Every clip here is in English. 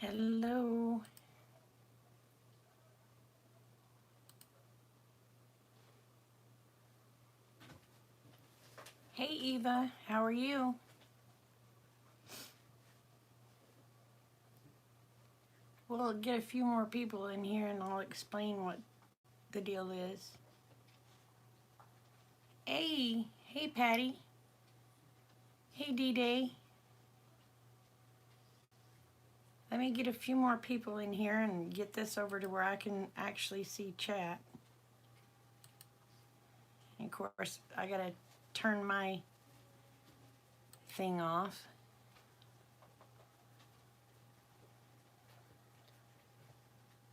Hello. Hey Eva, how are you? We'll get a few more people in here and I'll explain what the deal is. Hey Patty. Hey D-Day. Let me get a few more people in here and get this over to where I can actually see chat. And of course, I gotta turn my thing off.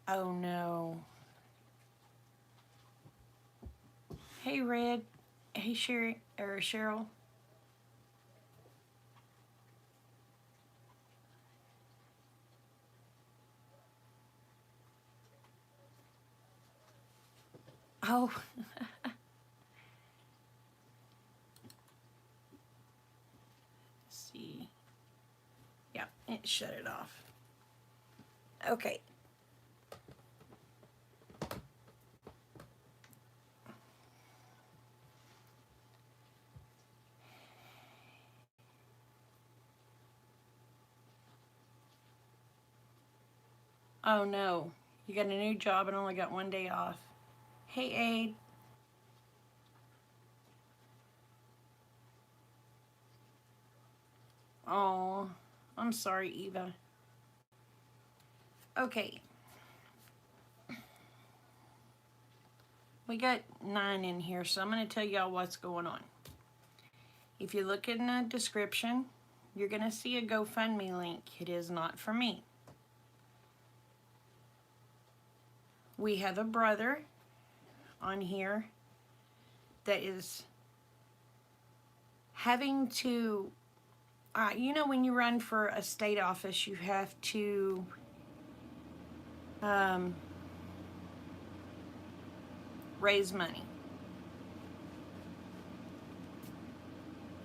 Oh no. Hey Red. Hey Sherry or Cheryl. Oh. See. Yeah, it shut it off. Okay. Oh no, you got a new job and only got one day off. Hey Aid. Oh, I'm sorry, Eva. Okay, we got 9 in here, so I'm going to tell y'all what's going on. If you look in the description, you're going to see a GoFundMe link. It is not for me. We have a brother on here that is having to, you know, when you run for a state office, you have to raise money.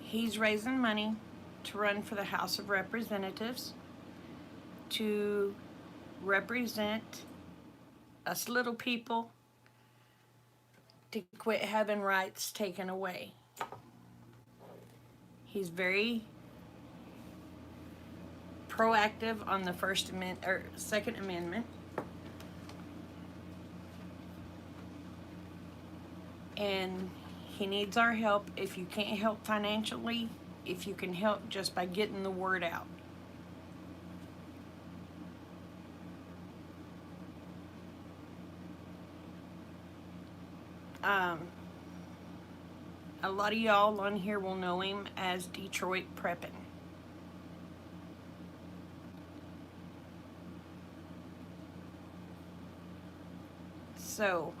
He's raising money to run for the House of Representatives to represent us little people to quit having rights taken away. He's very proactive on the Second Amendment. And he needs our help. If you can't help financially, if you can help just by getting the word out. A lot of y'all on here will know him as Detroit Preppin'. So,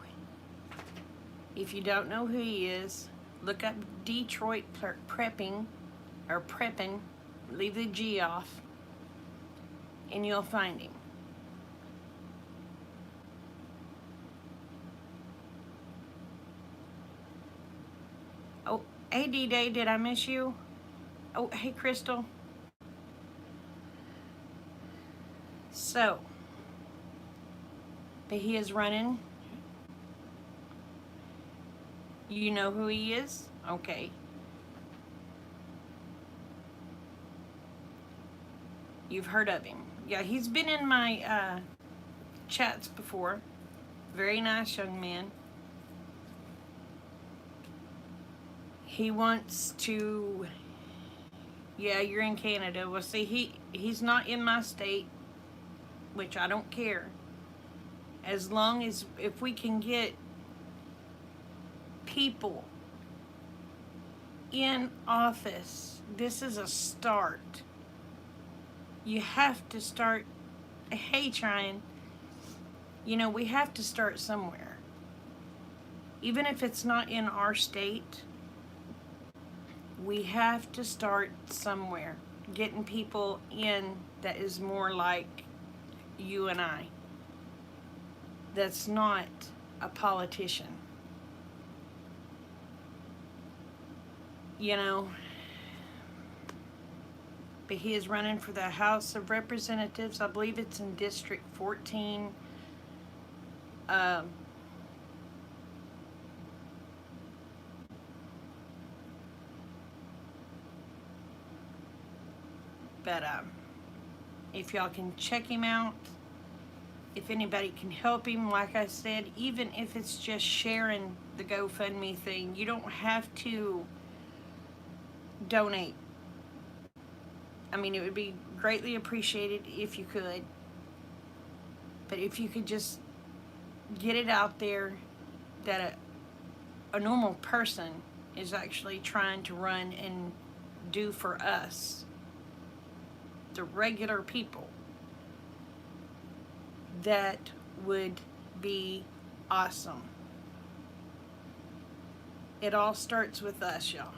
if you don't know who he is, look up Detroit Prepping, or Preppin', leave the G off, and you'll find him. Oh, hey D-Day, did I miss you? Oh, hey Crystal. So, but he is running. You know who he is? Okay. You've heard of him. Yeah, he's been in my chats before. Very nice young man. He wants to, yeah, you're in Canada. Well, see, he's not in my state, which I don't care. As long as, if we can get people in office, this is a start. You have to start, hey, trying, you know, we have to start somewhere. Even if it's not in our state, we have to start somewhere. Getting people in that is more like you and I. That's not a politician. You know, but he is running for the House of Representatives. I believe it's in District 14. Um, but if y'all can check him out, if anybody can help him, like I said, even if it's just sharing the GoFundMe thing, you don't have to donate. I mean, it would be greatly appreciated if you could. But if you could just get it out there that a normal person is actually trying to run and do for us, the regular people, that would be awesome. It all starts with us, y'all.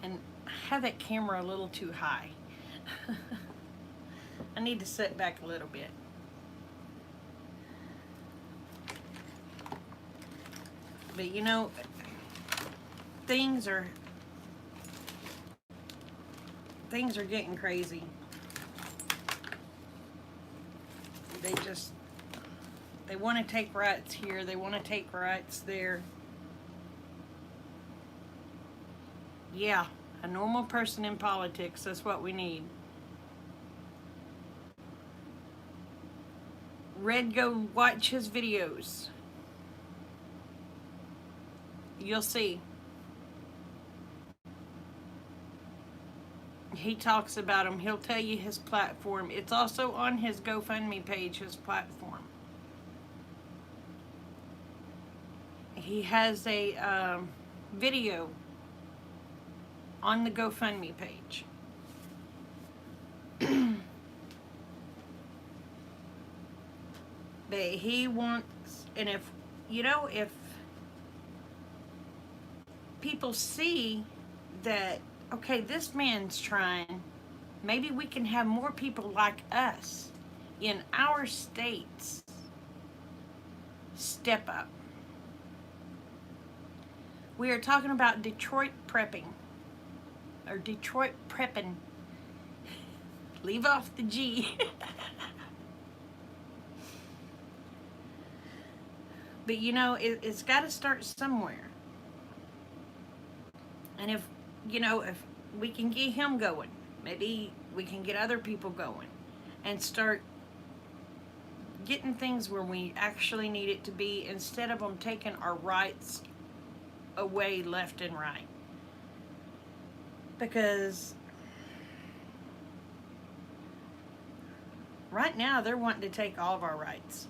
And I have that camera a little too high. I need to sit back a little bit. But you know, things are getting crazy. They want to take rights here, they want to take rights there. Yeah, a normal person in politics, that's what we need. Red, go watch his videos. You'll see. He talks about him. He'll tell you his platform. It's also on his GoFundMe page, his platform. He has a video on the GoFundMe page. But he wants, and if, you know, if people see that, okay, this man's trying, maybe we can have more people like us in our states step up. We are talking about Detroit prepping, or Detroit prepping. Leave off the G. But you know, it's got to start somewhere. And if, you know, if we can get him going, maybe we can get other people going and start getting things where we actually need it to be, instead of them taking our rights away left and right. Because right now they're wanting to take all of our rights.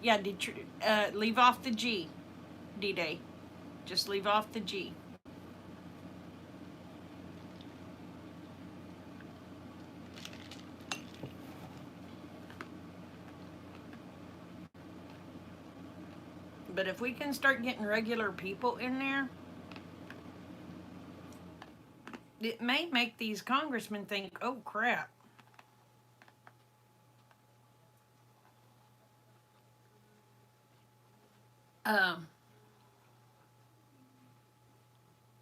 Yeah, leave off the G, D-Day. Just leave off the G. But if we can start getting regular people in there, it may make these congressmen think, oh crap.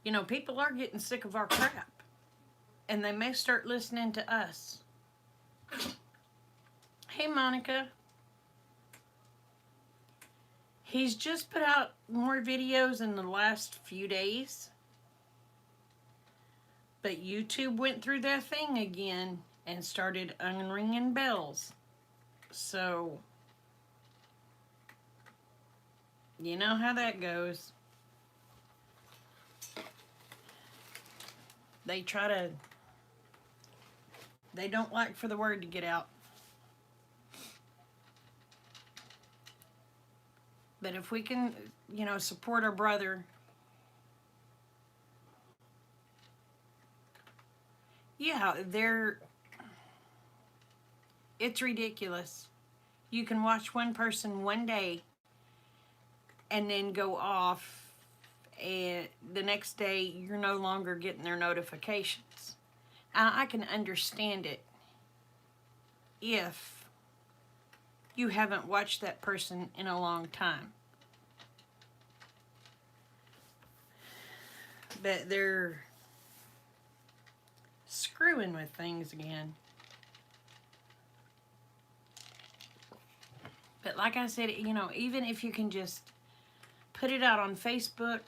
You know, people are getting sick of our crap, and they may start listening to us. Hey, Monica. He's just put out more videos in the last few days, but YouTube went through their thing again and started unringing bells. So, you know how that goes. They don't like for the word to get out. But if we can, you know, support our brother. Yeah, it's ridiculous. You can watch one person one day and then go off, and the next day you're no longer getting their notifications. I can understand it if you haven't watched that person in a long time. But they're screwing with things again. But like I said, you know, even if you can just put it out on Facebook,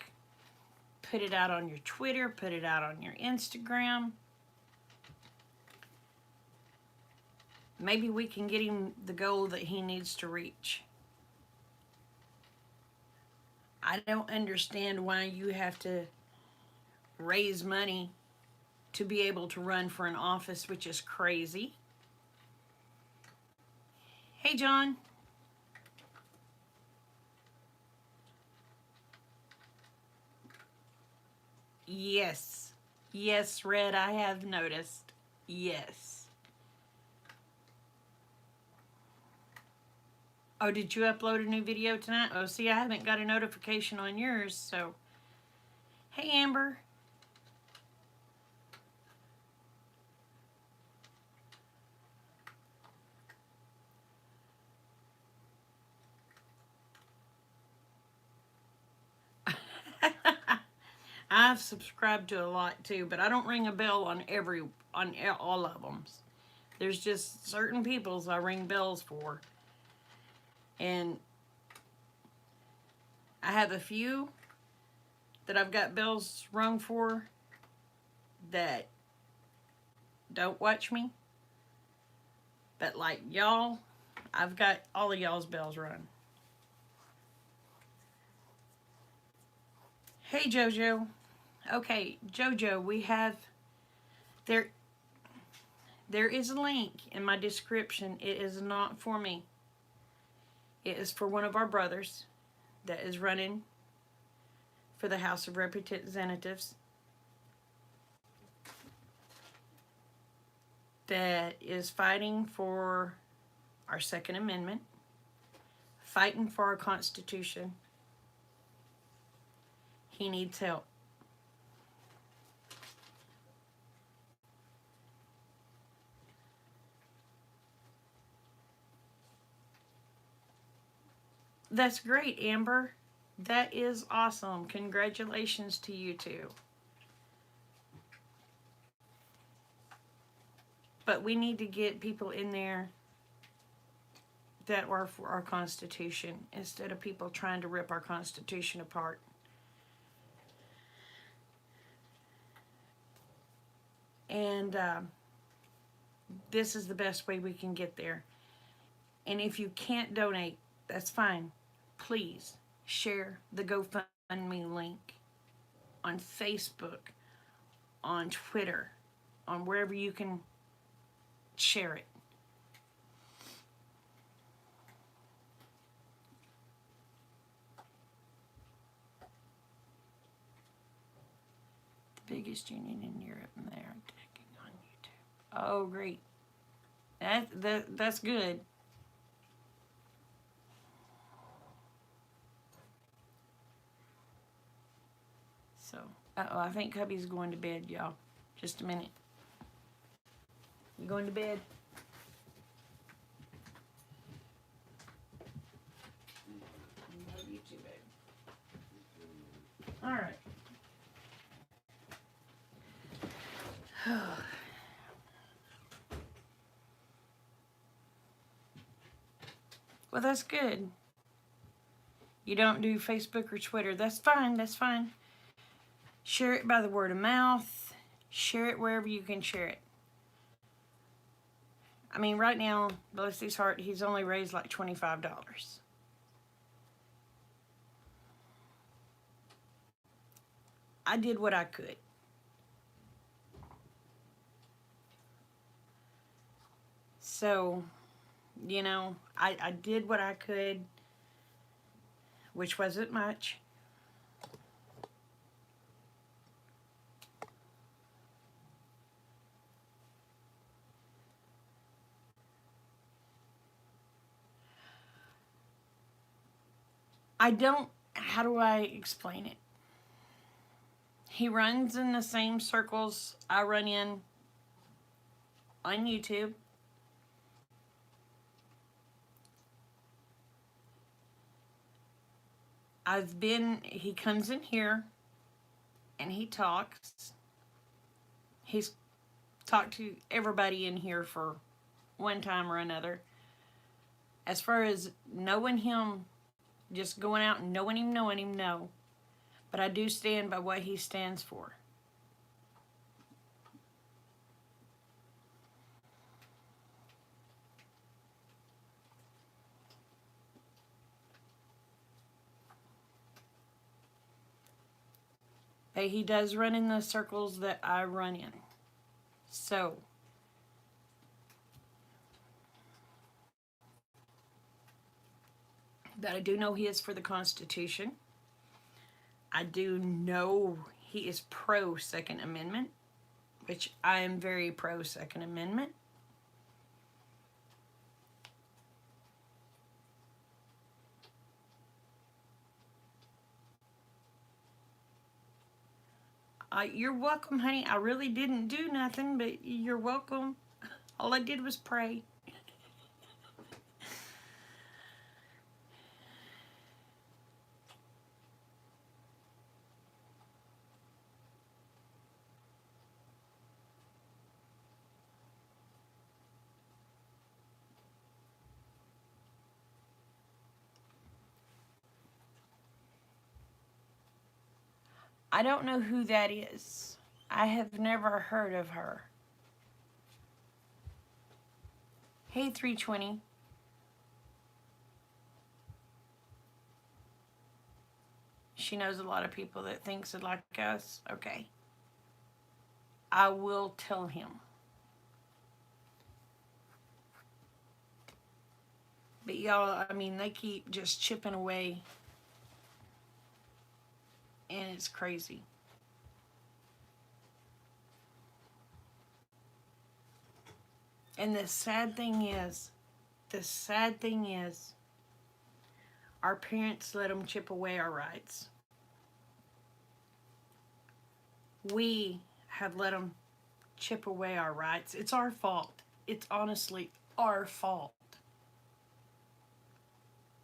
put it out on your Twitter, put it out on your Instagram, maybe we can get him the goal that he needs to reach. I don't understand why you have to raise money to be able to run for an office, which is crazy. Hey, John. Yes. Yes, Red, I have noticed. Yes. Oh, did you upload a new video tonight? Oh, see, I haven't got a notification on yours, so. Hey, Amber. I've subscribed to a lot too, but I don't ring a bell on all of them. There's just certain people's I ring bells for. And I have a few that I've got bells rung for that don't watch me. But like y'all, I've got all of y'all's bells rung. Hey, Jojo. Okay, Jojo, we have, there is a link in my description. It is not for me. It is for one of our brothers that is running for the House of Representatives, that is fighting for our Second Amendment, fighting for our Constitution. He needs help. That's great, Amber. That is awesome. Congratulations to you two. But we need to get people in there that are for our Constitution instead of people trying to rip our Constitution apart. And this is the best way we can get there. And if you can't donate, that's fine. Please share the GoFundMe link on Facebook, on Twitter, on wherever you can share it. The biggest union in Europe, and they are taking on YouTube. Oh, great. That's good. So, uh-oh, I think Cubby's going to bed, y'all. Just a minute. You going to bed? Love you too, babe. All right. Well, that's good. You don't do Facebook or Twitter. That's fine. That's fine. Share it by the word of mouth. Share it wherever you can share it. I mean, right now, bless his heart, he's only raised like $25. I did what I could. So, you know, I did what I could, which wasn't much. How do I explain it? He runs in the same circles I run in on YouTube. he comes in here and he talks. He's talked to everybody in here for one time or another. As far as knowing him, just going out and knowing him, no. But I do stand by what he stands for. But he does run in the circles that I run in. So, but I do know he is for the Constitution. I do know he is pro Second Amendment, which I am very pro Second Amendment. You're welcome, honey. I really didn't do nothing, but you're welcome. All I did was pray. I don't know who that is. I have never heard of her. Hey, 320. She knows a lot of people that thinks like us. Okay. I will tell him. But y'all, I mean, they keep just chipping away. And it's crazy. And the sad thing is, our parents let them chip away our rights. We have let them chip away our rights. It's our fault. It's honestly our fault.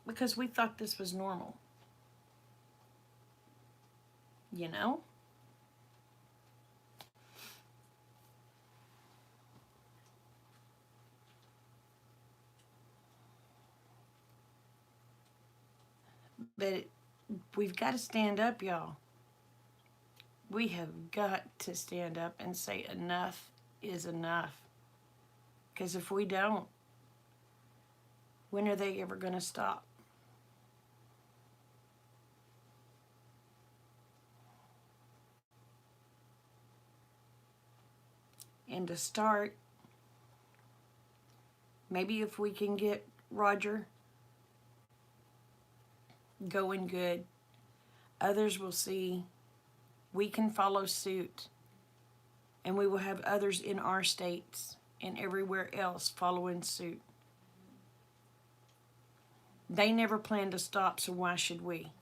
Because we thought this was normal. You know? But we've got to stand up, y'all. We have got to stand up and say enough is enough. Because if we don't, when are they ever going to stop? And to start, maybe if we can get Roger going good, others will see. We can follow suit, and we will have others in our states and everywhere else following suit. They never planned to stop, so why should we?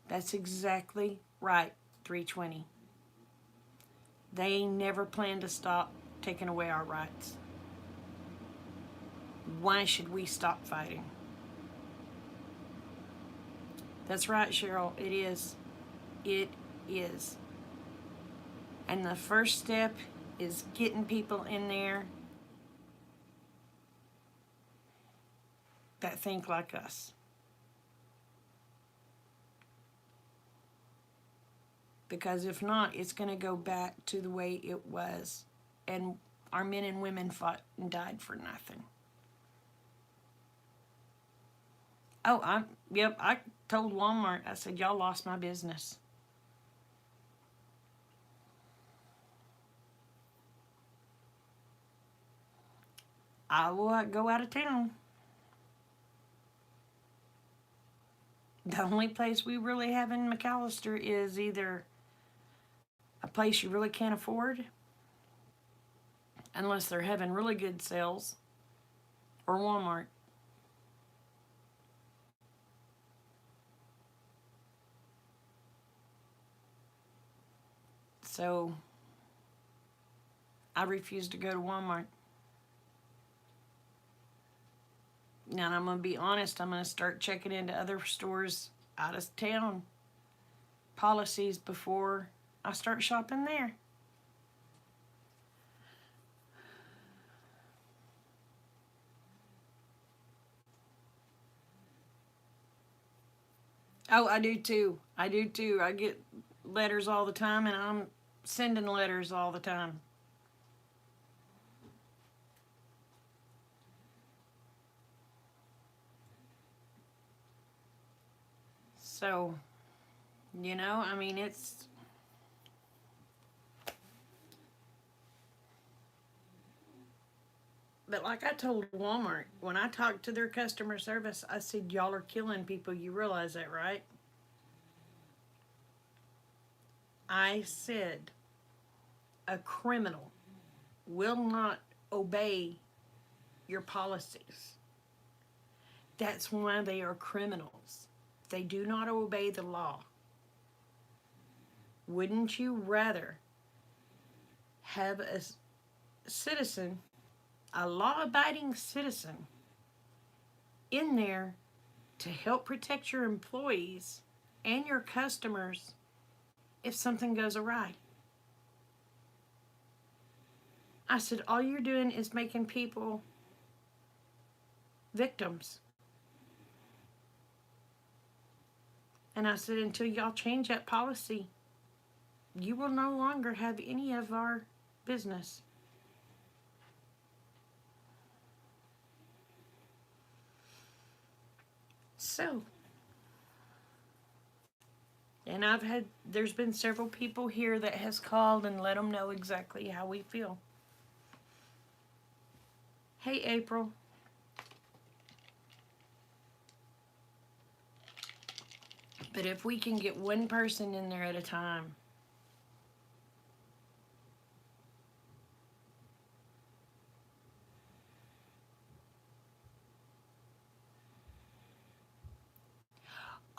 That's exactly right, 320. They never planned to stop taking away our rights. Why should we stop fighting? That's right, Cheryl. It is. It is. And the first step is getting people in there that think like us. Because if not, it's going to go back to the way it was. And our men and women fought and died for nothing. Oh, I told Walmart, I said, y'all lost my business. I will go out of town. The only place we really have in McAllister is either a place you really can't afford, unless they're having really good sales, or Walmart. So I refuse to go to Walmart. Now, I'm going to be honest, I'm going to start checking into other stores out of town policies before I start shopping there. Oh, I do too. I do too. I get letters all the time, and I'm sending letters all the time. So, I mean, it's. But like I told Walmart, when I talked to their customer service, I said, y'all are killing people. You realize that, right? I said, a criminal will not obey your policies. That's why they are criminals. They do not obey the law. Wouldn't you rather have a citizen, a law-abiding citizen, in there to help protect your employees and your customers if something goes awry? I said, all you're doing is making people victims. And I said, until y'all change that policy, you will no longer have any of our business. So, and there's been several people here that has called and let them know exactly how we feel. Hey, April. But if we can get one person in there at a time,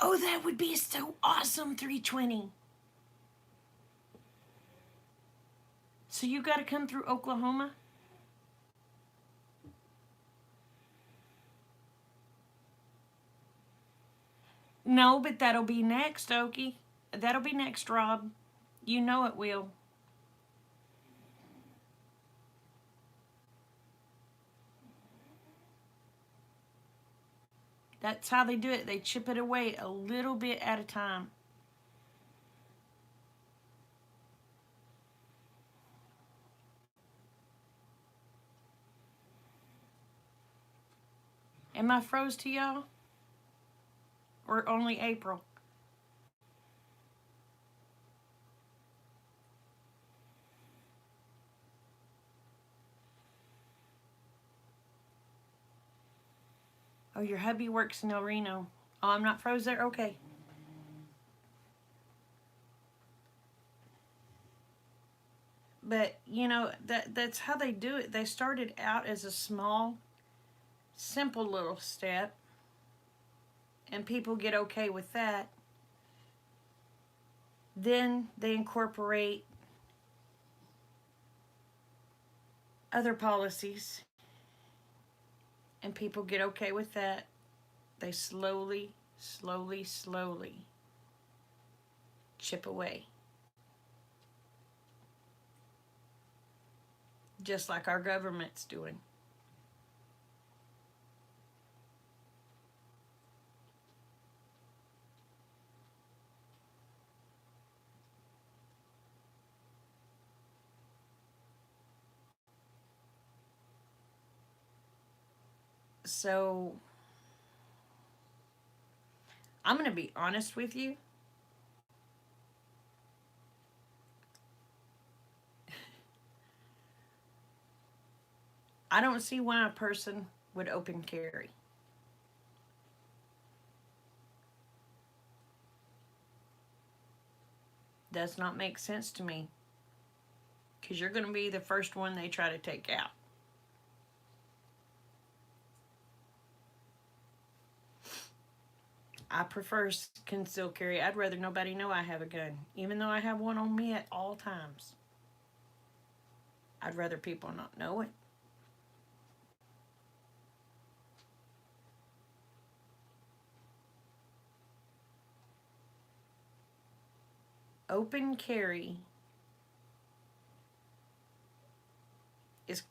oh, that would be so awesome, 320. So you got to come through Oklahoma? No, but that'll be next, Okie. That'll be next, Rob. You know it will. That's how they do it. They chip it away a little bit at a time. Am I froze to y'all? Or only April? Oh, your hubby works in El Reno. Oh, I'm not froze there? Okay. But, that's how they do it. They started out as a small, simple little step. And people get okay with that. Then they incorporate other policies. And people get okay with that. They slowly chip away. Just like our government's doing. So, I'm going to be honest with you. I don't see why a person would open carry. Does not make sense to me. Because you're going to be the first one they try to take out. I prefer concealed carry. I'd rather nobody know I have a gun, even though I have one on me at all times. I'd rather people not know it. open carry is,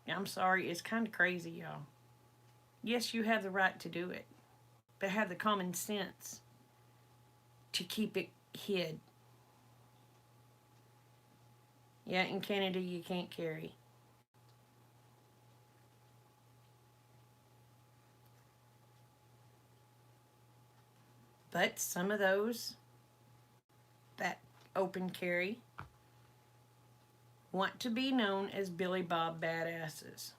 I'm sorry, it's kind of crazy, y'all. Yes, you have the right to do it, but have the common sense to keep it hid. Yeah, in Canada you can't carry. But some of those that open carry want to be known as Billy Bob badasses.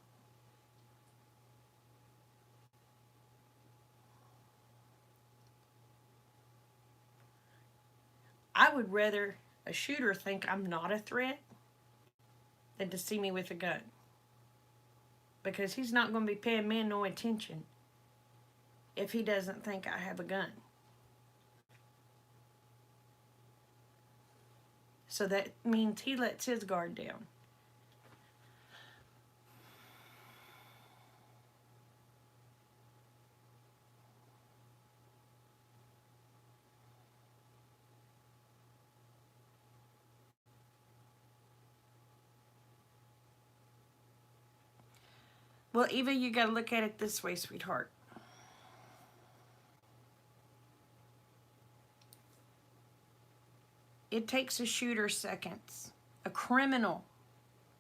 I would rather a shooter think I'm not a threat than to see me with a gun. Because he's not going to be paying me no attention if he doesn't think I have a gun. So that means he lets his guard down. Well, Eva, you got to look at it this way, sweetheart. It takes a shooter seconds. A criminal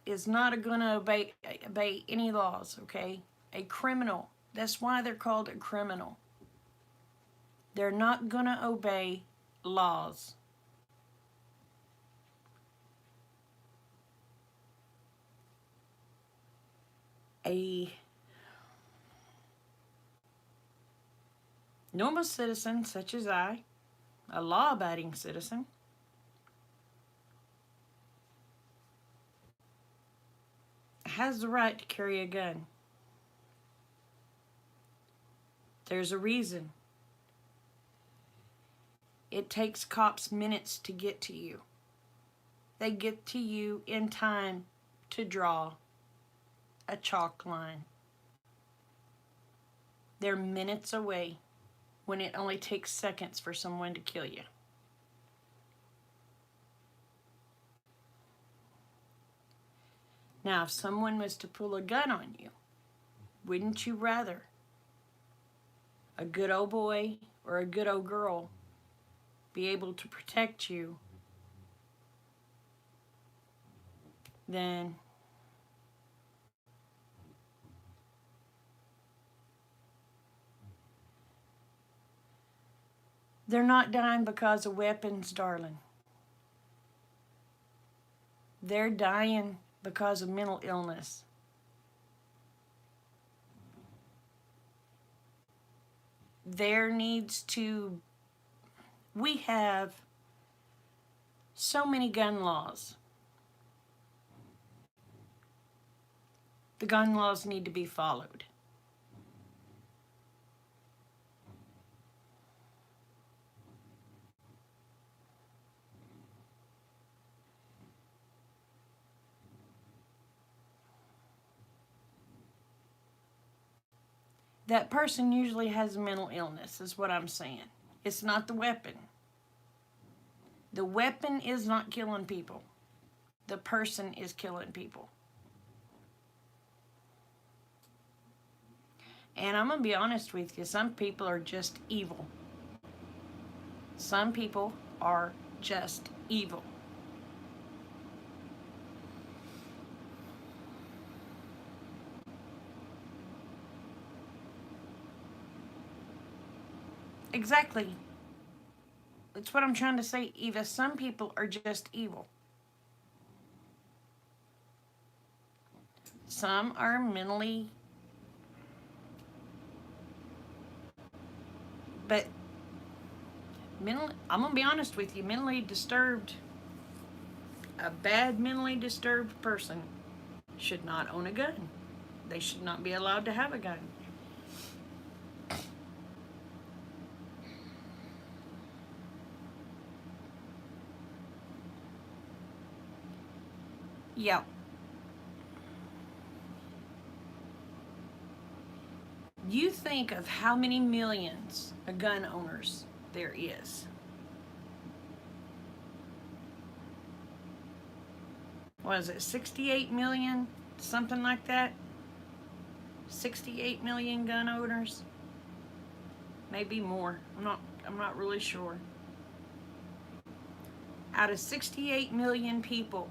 is not going to obey any laws, okay? A criminal. That's why they're called a criminal. They're not going to obey laws. A normal citizen, such as I, a law-abiding citizen, has the right to carry a gun. There's a reason. It takes cops minutes to get to you. They get to you in time to draw a chalk line. They're minutes away when it only takes seconds for someone to kill you. Now, if someone was to pull a gun on you, wouldn't you rather a good old boy or a good old girl be able to protect you than they're not dying because of weapons, darling. They're dying because of mental illness. We have so many gun laws. The gun laws need to be followed. That person usually has a mental illness, is what I'm saying. It's not the weapon. The weapon is not killing people. The person is killing people. And I'm going to be honest with you, some people are just evil. Some people are just evil. Exactly. That's what I'm trying to say, Eva. Some people are just evil. Some are mentally, but I'm going to be honest with you, mentally disturbed, a bad mentally disturbed person should not own a gun. They should not be allowed to have a gun. Yeah. You think of how many millions of gun owners there is. what is it, 68 million? Something like that? 68 million gun owners? Maybe more. I'm not really sure. Out of 68 million people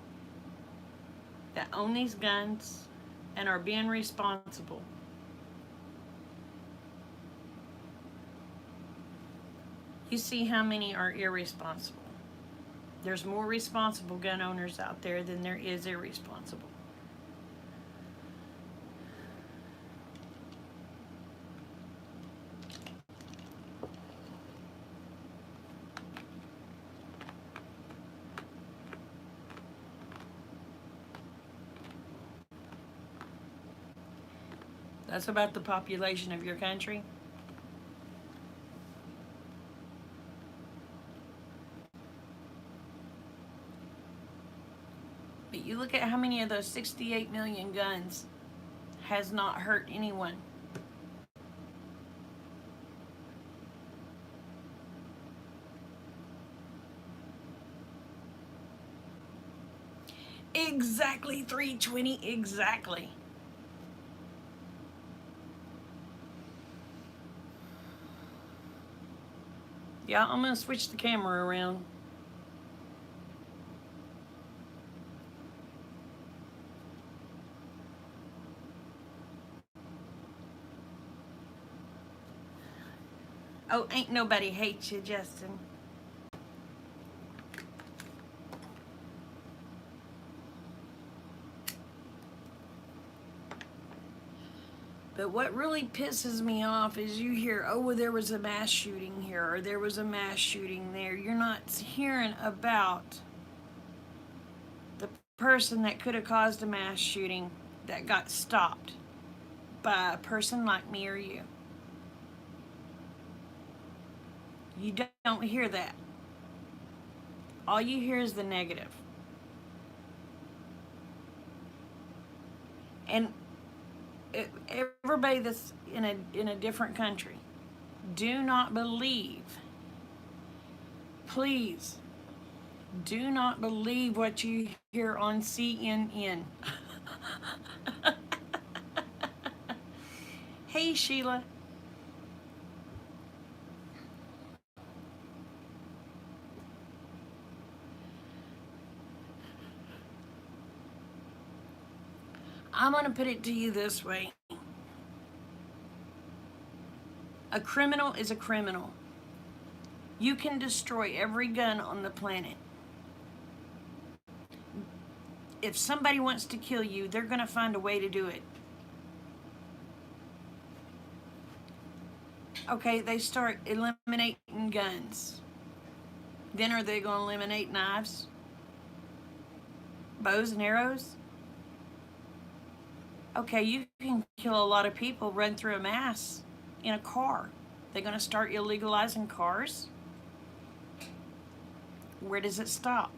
that own these guns and are being responsible, you see how many are irresponsible. There's more responsible gun owners out there than there is irresponsible. That's about the population of your country. But you look at how many of those 68 million guns has not hurt anyone. Exactly 320, exactly. Yeah, I'm gonna switch the camera around. Oh, ain't nobody hates you, Justin. But what really pisses me off is you hear, oh, well, there was a mass shooting here, or there was a mass shooting there. You're not hearing about the person that could have caused a mass shooting that got stopped by a person like me or you. You don't hear that. All you hear is the negative. And everybody that's in a different country, do not believe, please, do not believe what you hear on CNN. Hey, Sheila. I'm going to put it to you this way. A criminal is a criminal. You can destroy every gun on the planet. If somebody wants to kill you, they're going to find a way to do it. Okay, they start eliminating guns. Then are they going to eliminate knives? Bows and arrows? Okay, you can kill a lot of people, run through a mass in a car. They're going to start illegalizing cars? Where does it stop?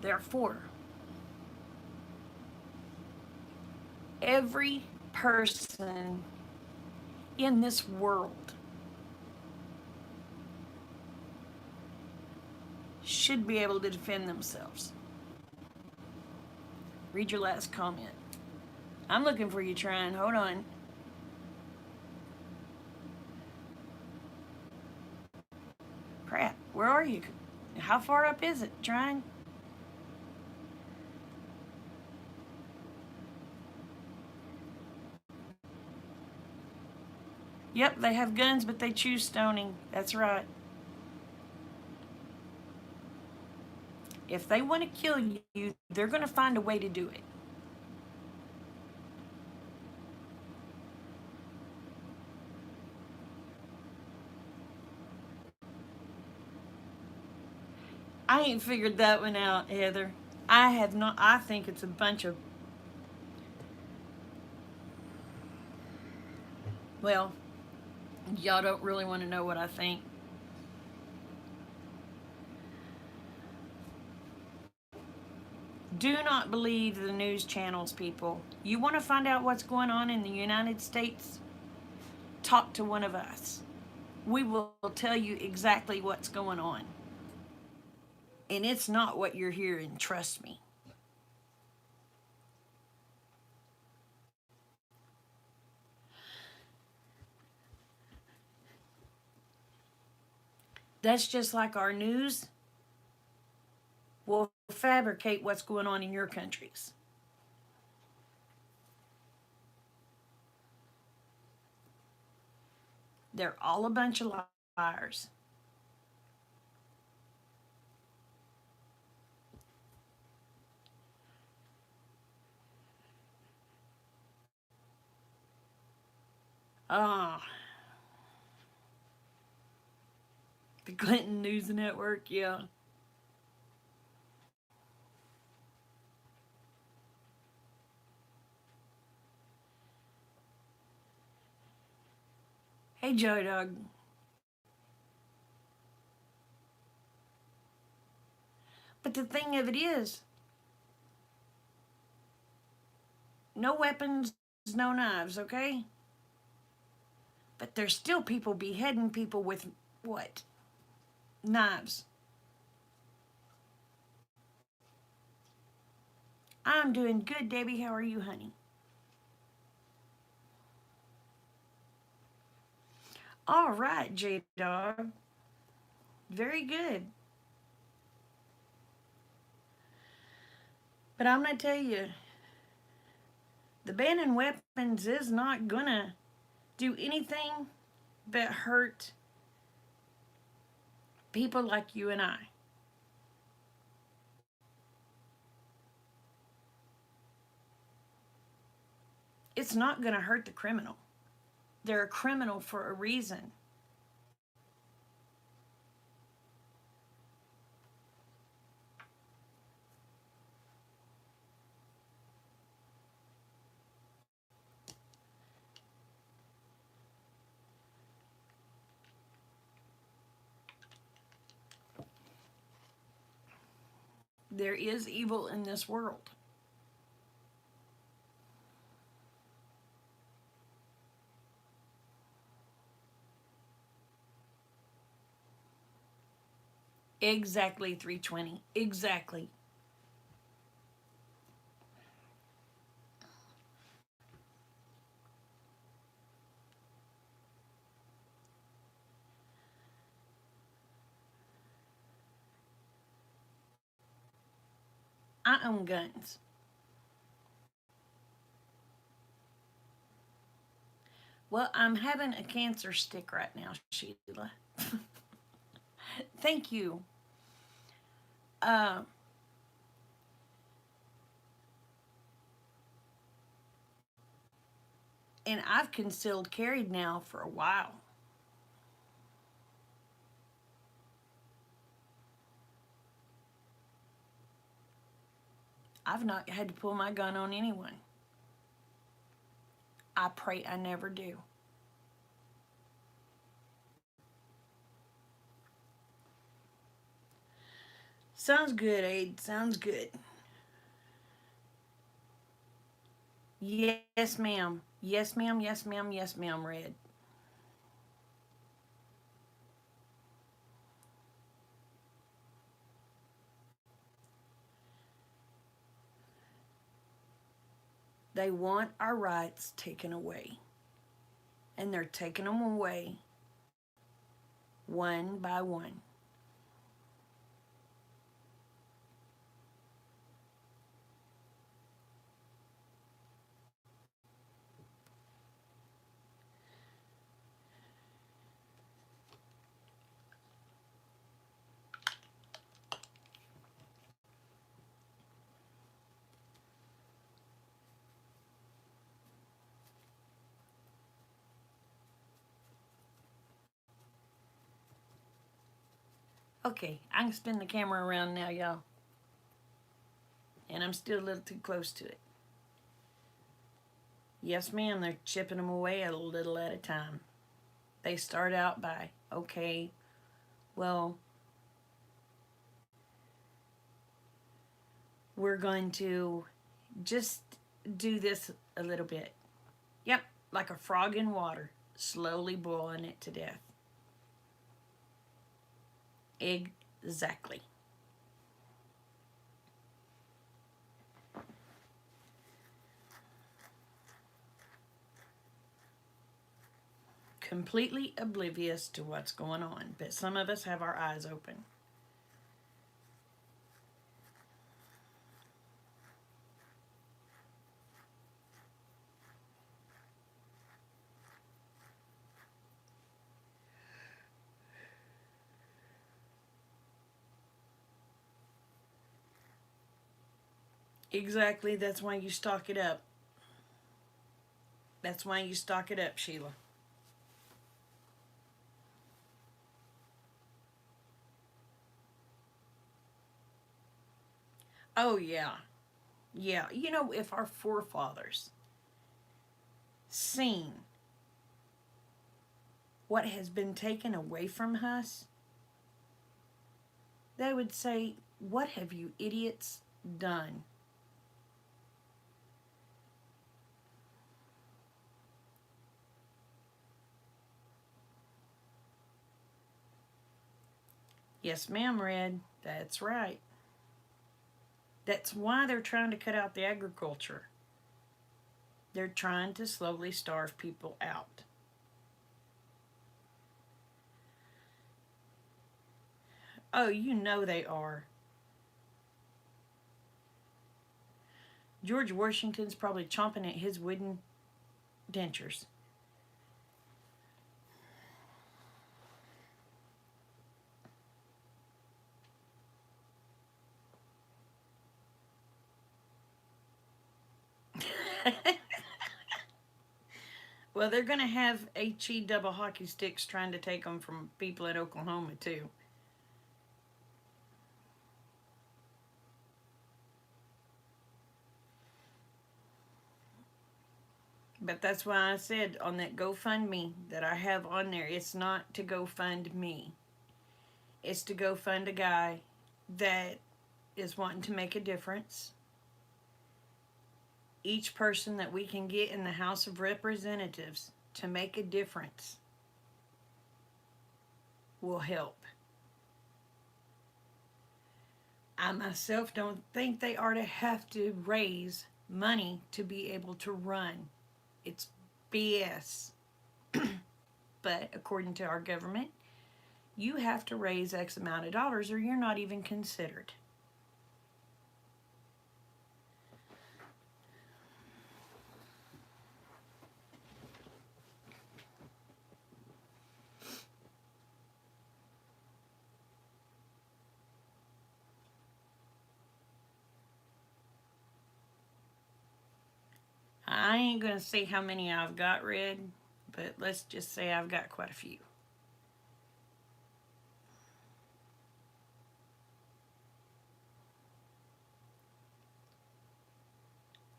Therefore, every person in this world should be able to defend themselves. Read your last comment. I'm looking for you, trying. Hold on. Crap, where are you? How far up is it, trying? Yep, they have guns, but they choose stoning. That's right. If they want to kill you, they're going to find a way to do it. I ain't figured that one out, Heather. I have not. I think it's a bunch of, well, y'all don't really want to know what I think. Do not believe the news channels, people. You want to find out what's going on in the United States? Talk to one of us. We will tell you exactly what's going on. And it's not what you're hearing, trust me. That's just like our news will fabricate what's going on in your countries. They're all a bunch of liars. Ah, the Clinton News Network, yeah. Hey, Joe Dog. But the thing of it is, no weapons, no knives, okay? But there's still people beheading people with what? Knives. I'm doing good, Debbie. How are you, honey? All right, J Dog. Very good. But I'm going to tell you, the banning weapons is not going to do anything but hurt people like you and I. It's not going to hurt the criminal. They're a criminal for a reason. There is evil in this world. Exactly, 320. Exactly. I own guns. Well, I'm having a cancer stick right now, Sheila. Thank you. Uh, and I've concealed carried now for a while. I've not had to pull my gun on anyone. I pray I never do. Sounds good, Aid. Sounds good. Yes, ma'am. Yes, ma'am. Yes, ma'am. Yes, ma'am, Red. They want our rights taken away. And they're taking them away one by one. Okay, I can spin the camera around now, y'all. And I'm still a little too close to it. Yes, ma'am, they're chipping them away a little at a time. They start out by, okay, well, we're going to just do this a little bit. Yep, like a frog in water, slowly boiling it to death. Exactly. Completely oblivious to what's going on, but some of us have our eyes open. Exactly, that's why you stock it up. That's why you stock it up, Sheila. Oh, yeah. Yeah. You know, if our forefathers seen what has been taken away from us, they would say, "What have you idiots done?" Yes, ma'am, Red. That's right. That's why they're trying to cut out the agriculture. They're trying to slowly starve people out. Oh, you know they are. George Washington's probably chomping at his wooden dentures. Well, they're going to have HE double hockey sticks trying to take them from people in Oklahoma, too. But that's why I said on that GoFundMe that I have on there, it's not to go fund me. It's to go fund a guy that is wanting to make a difference. Each person that we can get in the House of Representatives to make a difference will help. I myself don't think they are to have to raise money to be able to run. It's BS. But according to our government, you have to raise X amount of dollars or you're not even considered. I ain't going to say how many I've got, Red, but let's just say I've got quite a few.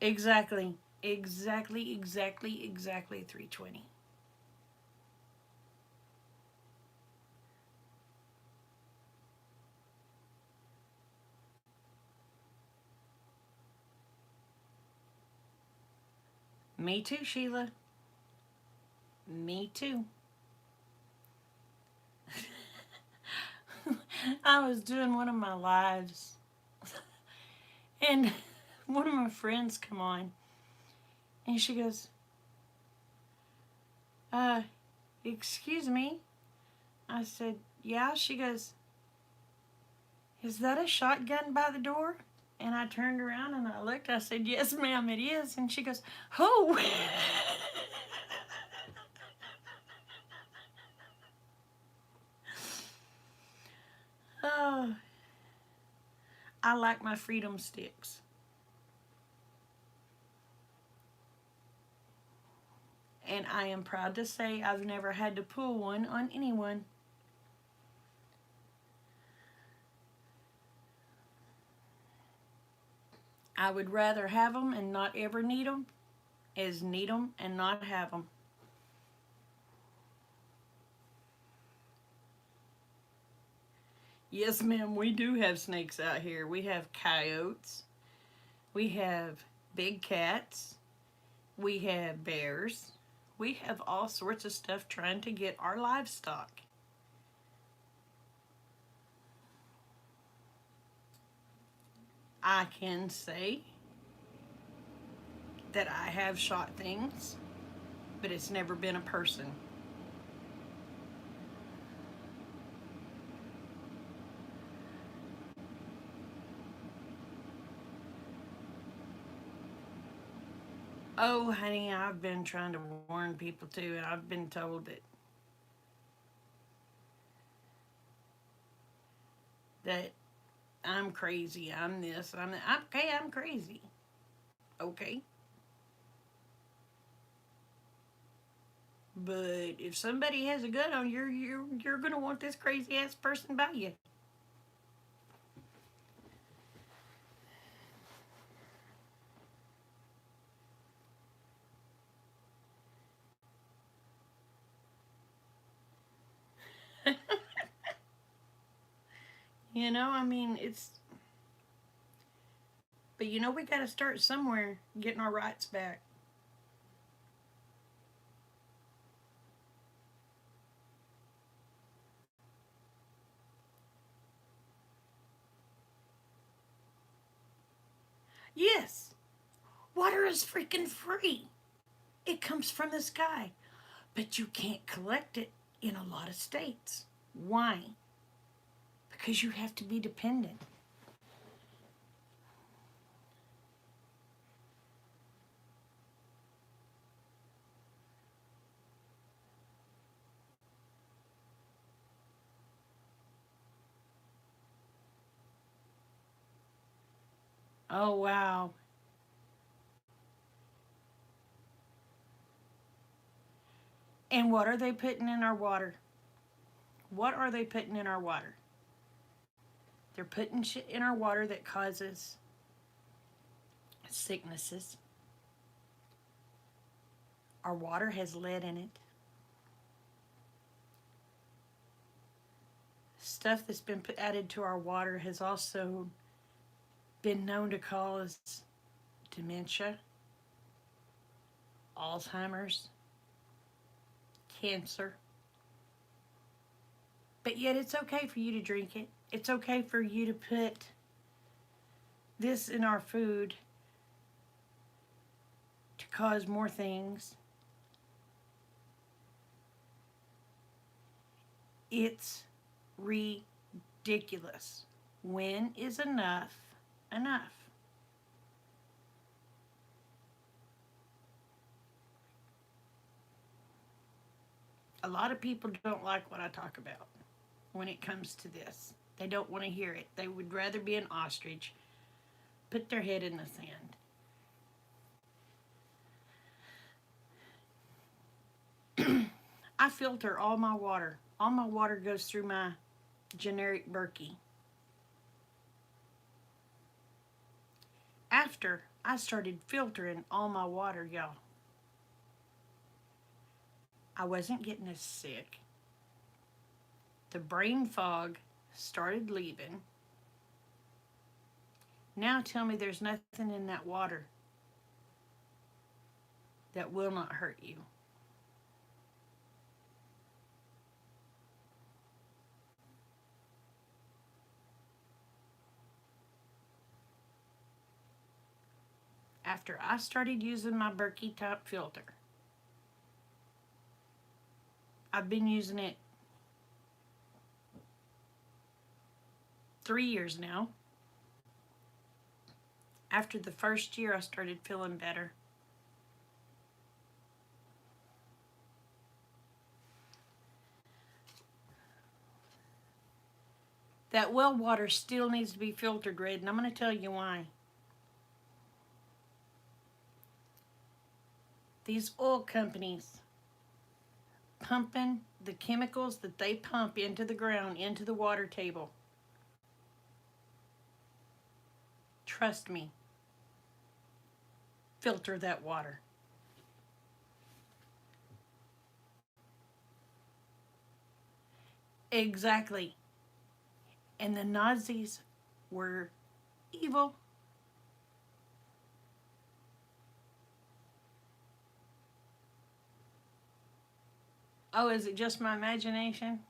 Exactly. Exactly 320. Me too, Sheila. Me too. I was doing one of my lives and one of my friends come on and she goes, uh, excuse me. I said, yeah. She goes, is that a shotgun by the door? And I turned around and I looked. I said, yes, ma'am, it is. And she goes, oh. Oh, I like my freedom sticks. And I am proud to say I've never had to pull one on anyone. I would rather have them and not ever need them as need them and not have them. Yes, ma'am, we do have snakes out here. We have coyotes. We have big cats. We have bears. We have all sorts of stuff trying to get our livestock. I can say that I have shot things, but it's never been a person. Oh, honey, I've been trying to warn people too, and I've been told that I'm crazy. I'm this. I'm that. Okay, I'm crazy. Okay. But if somebody has a gun on you, you're gonna want this crazy ass person by you. You know, I mean, it's. But you know, we got to start somewhere getting our rights back. Yes, water is freaking free. It comes from the sky, but you can't collect it in a lot of states. Why? Because you have to be dependent. Oh, wow. And what are they putting in our water? What are they putting in our water? They're putting shit in our water that causes sicknesses. Our water has lead in it. Stuff that's been added to our water has also been known to cause dementia, Alzheimer's, cancer. But yet it's okay for you to drink it. It's okay for you to put this in our food to cause more things. It's ridiculous. When is enough enough? A lot of people don't like what I talk about when it comes to this. They don't want to hear it. They would rather be an ostrich, put their head in the sand. I filter all my water. All my water goes through my generic Berkey. After I started filtering all my water, y'all, I wasn't getting as sick. The brain fog started leaving. Now tell me there's nothing in that water that will not hurt you. After I started using my Berkey top filter, I've been using it 3 years now. After the first year, I started feeling better. That well water still needs to be filtered, Red, and I'm going to tell you why. These oil companies pumping the chemicals that they pump into the ground, into the water table. Trust me, filter that water. Exactly. And the Nazis were evil. Oh, is it just my imagination?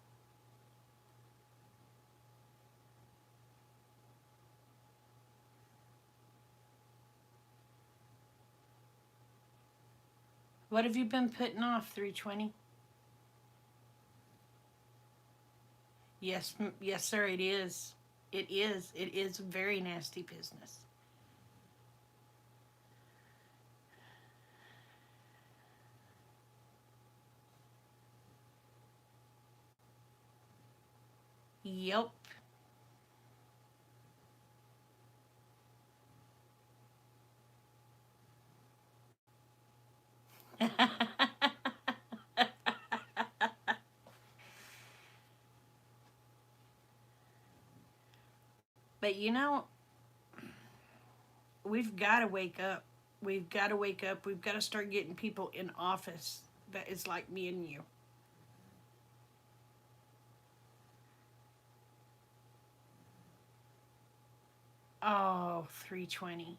What have you been putting off, 320? Yes, yes, sir, it is. It is. It is very nasty business. Yep. But you know, we've got to wake up. We've got to wake up. We've got to start getting people in office that is like me and you. Oh, 320.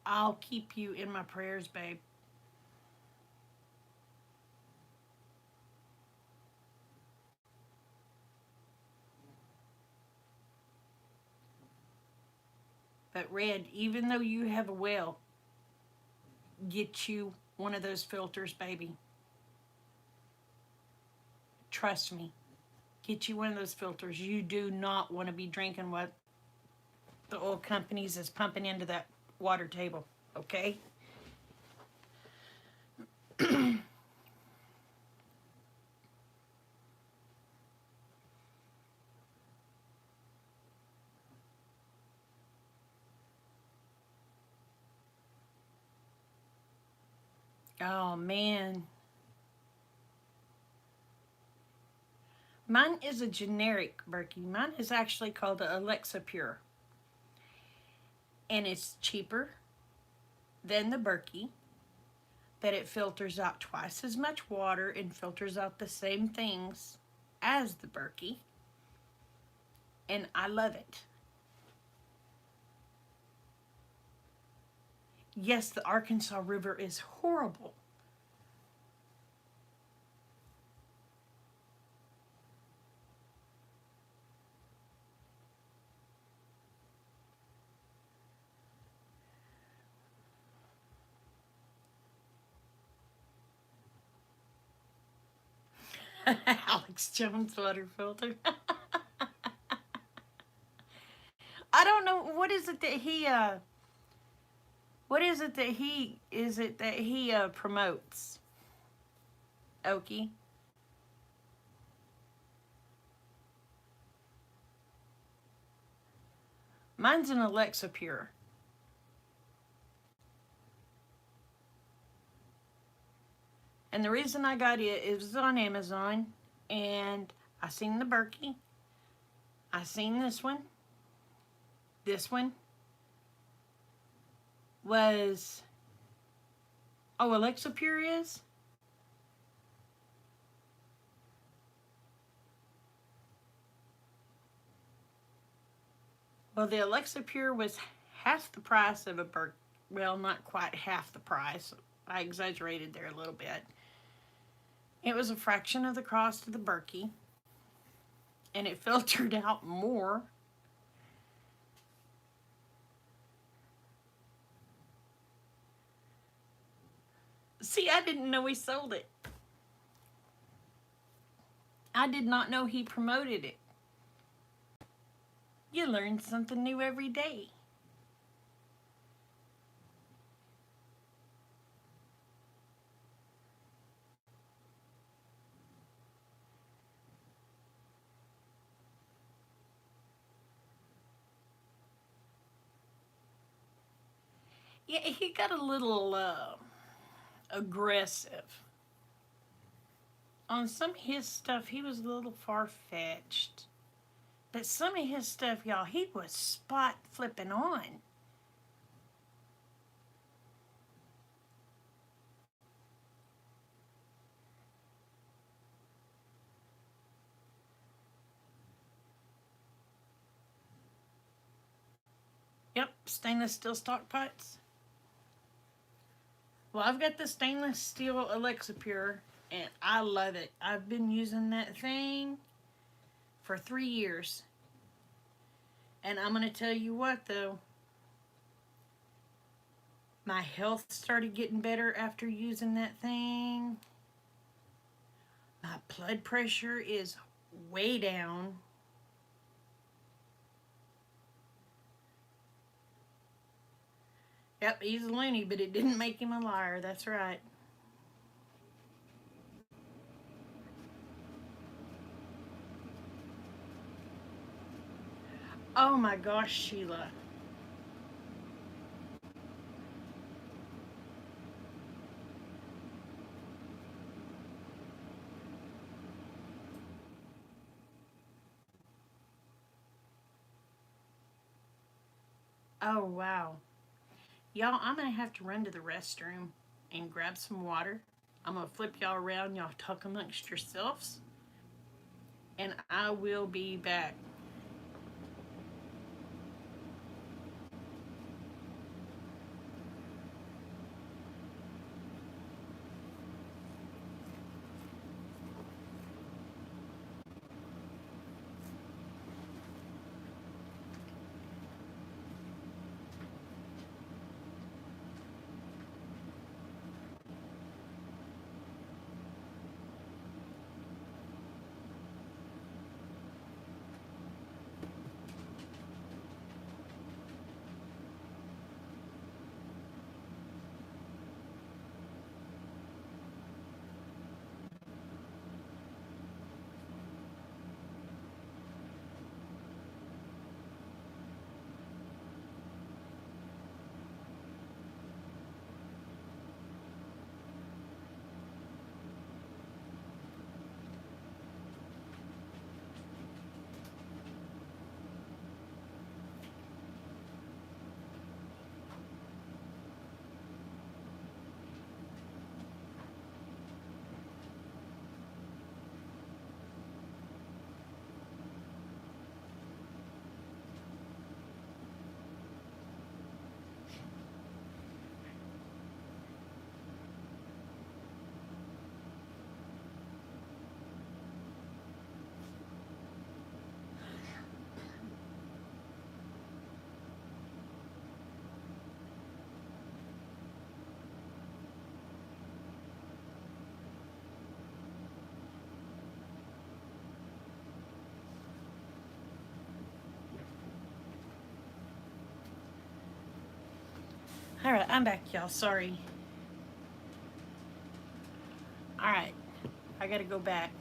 I'll keep you in my prayers, babe. But Red, even though you have a well, get you one of those filters, baby. Trust me. Get you one of those filters. You do not want to be drinking what the oil companies is pumping into that water table. Okay? Oh man. Mine is a generic Berkey. Mine is actually called the Alexa Pure. And it's cheaper than the Berkey, but it filters out twice as much water and filters out the same things as the Berkey. And I love it. Yes, the Arkansas River is horrible. Alex Jones water filter. I don't know what is it that he what is it that he promotes? Okie. Mine's an Alexa Pure. And the reason I got it was on Amazon and I seen the Berkey. I seen this one. This one was Alexa Pure is? Well, the Alexa Pure was half the price of a Berkey. Well, not quite half the price. I exaggerated there a little bit. It was a fraction of the cost of the Berkey, and it filtered out more. See, I didn't know he sold it. I did not know he promoted it. You learn something new every day. Yeah, he got a little aggressive. On some of his stuff, he was a little far fetched. But some of his stuff, y'all, he was spot flipping on. Yep, stainless steel stock pots. Well, I've got the stainless steel Alexa Pure, and I love it. I've been using that thing for 3 years. And I'm going to tell you what, though. My health started getting better after using that thing. My blood pressure is way down. Yep, he's a loony, but it didn't make him a liar. That's right. Oh my gosh, Sheila. Oh wow. Y'all, I'm going to have to run to the restroom and grab some water. I'm going to flip y'all around. Y'all talk amongst yourselves. And I will be back. All right, I'm back, y'all. Sorry. All right, I got to go back.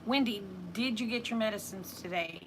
Wendy, did you get your medicines today?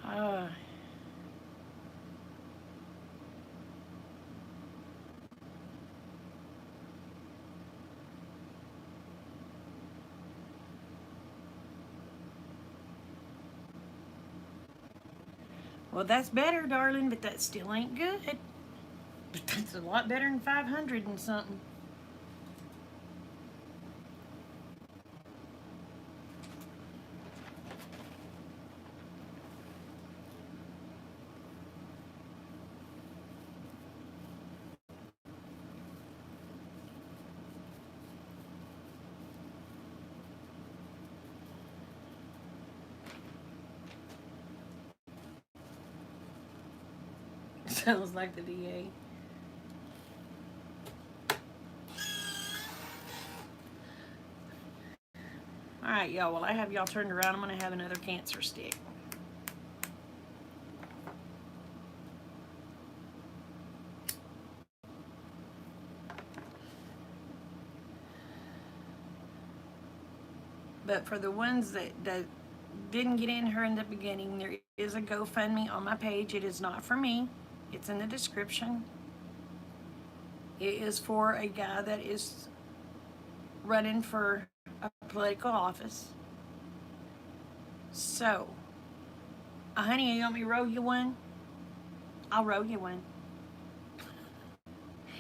Uh, well, that's better, darling, but that still ain't good. But that's a lot better than 500 and something. Sounds like the DA. All right, y'all. Well, I have y'all turned around. I'm going to have another cancer stick. But for the ones that didn't get in here in the beginning, there is a GoFundMe on my page. It is not for me. It's in the description. It is for a guy that is running for a political office. So, honey, you want me to roll you one? I'll roll you one.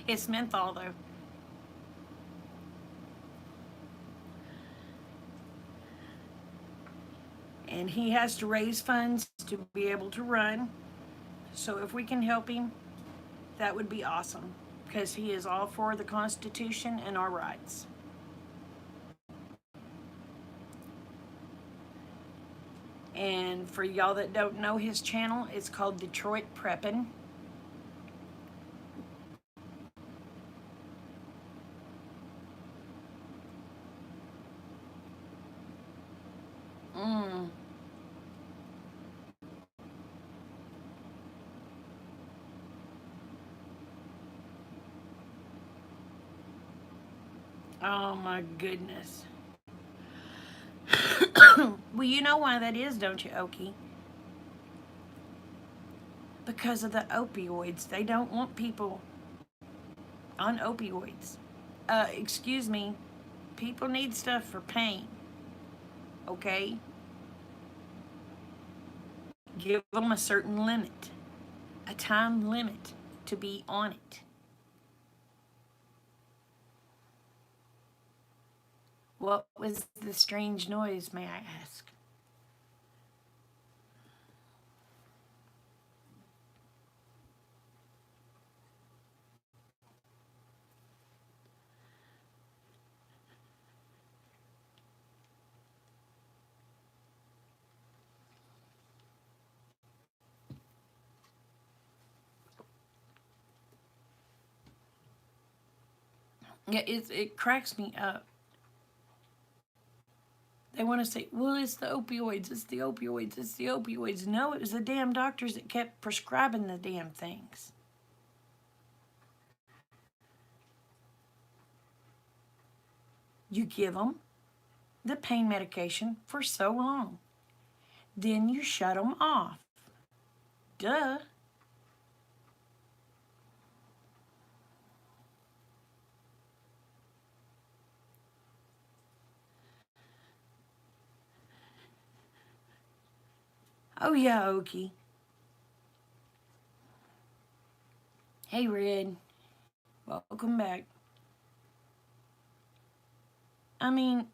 It's menthol, though. And he has to raise funds to be able to run. So if we can help him, that would be awesome, because he is all for the Constitution and our rights. And for y'all that don't know his channel, it's called Detroit Preppin'. Mm. Oh my goodness. Well, you know why that is, don't you, Okie? Because of the opioids. They don't want people on opioids. Excuse me. People need stuff for pain. Okay? Give them a certain limit, a time limit to be on it. What was the strange noise, may I ask? Yeah, it cracks me up. They want to say, well, it's the opioids, it's the opioids, it's the opioids. No, it was the damn doctors that kept prescribing the damn things. You give them the pain medication for so long. Then you shut them off. Duh. Oh, yeah, Okie. Hey, Red. Welcome back. I mean,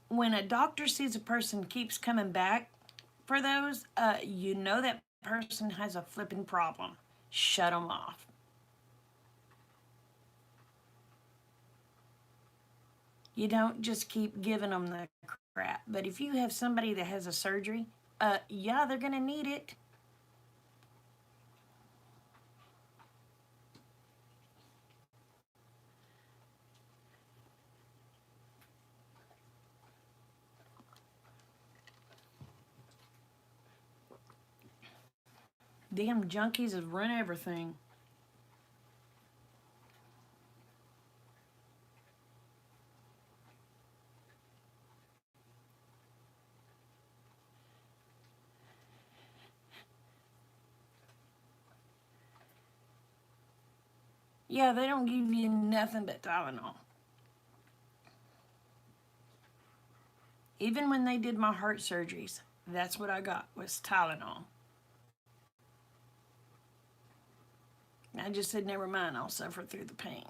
when a doctor sees a person keeps coming back for those, you know that person has a flipping problem. Shut them off. You don't just keep giving them the crap. But if you have somebody that has a surgery, yeah, they're going to need it. Damn junkies have run everything. Yeah, they don't give you nothing but Tylenol. Even when they did my heart surgeries, that's what I got was Tylenol. I just said, never mind, I'll suffer through the pain.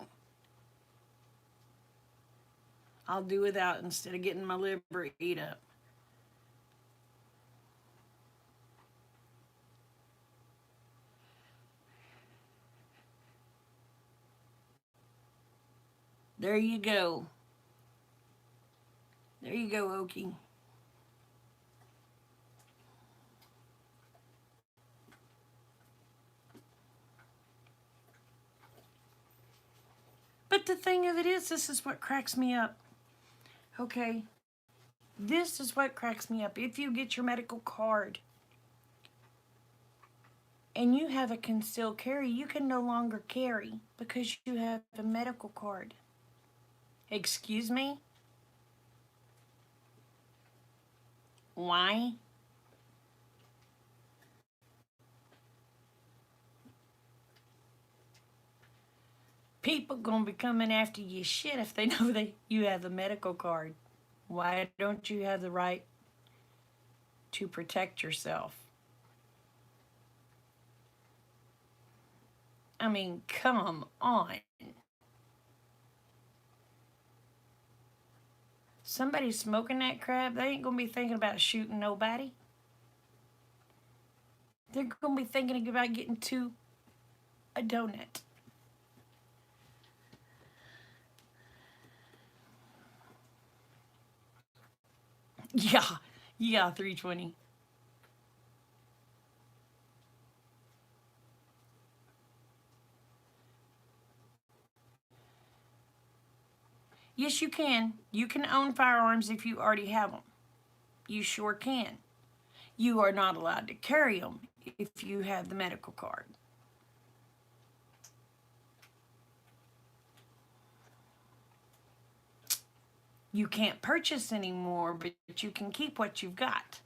I'll do without instead of getting my liver eat up. There you go. There you go, Okie. the thing of it is, this is what cracks me up. Okay, this is what cracks me up. If you get your medical card and you have a concealed carry, you can no longer carry because you have a medical card. Excuse me? Why? People gonna be coming after you shit if they know that you have a medical card. Why don't you have the right to protect yourself? I mean, come on. Somebody smoking that crap, they ain't gonna be thinking about shooting nobody. They're gonna be thinking about getting to a donut. Yeah, 320. Yes, you can. You can own firearms if you already have them. You sure can. You are not allowed to carry them if you have the medical card. You can't purchase anymore, but you can keep what you've got.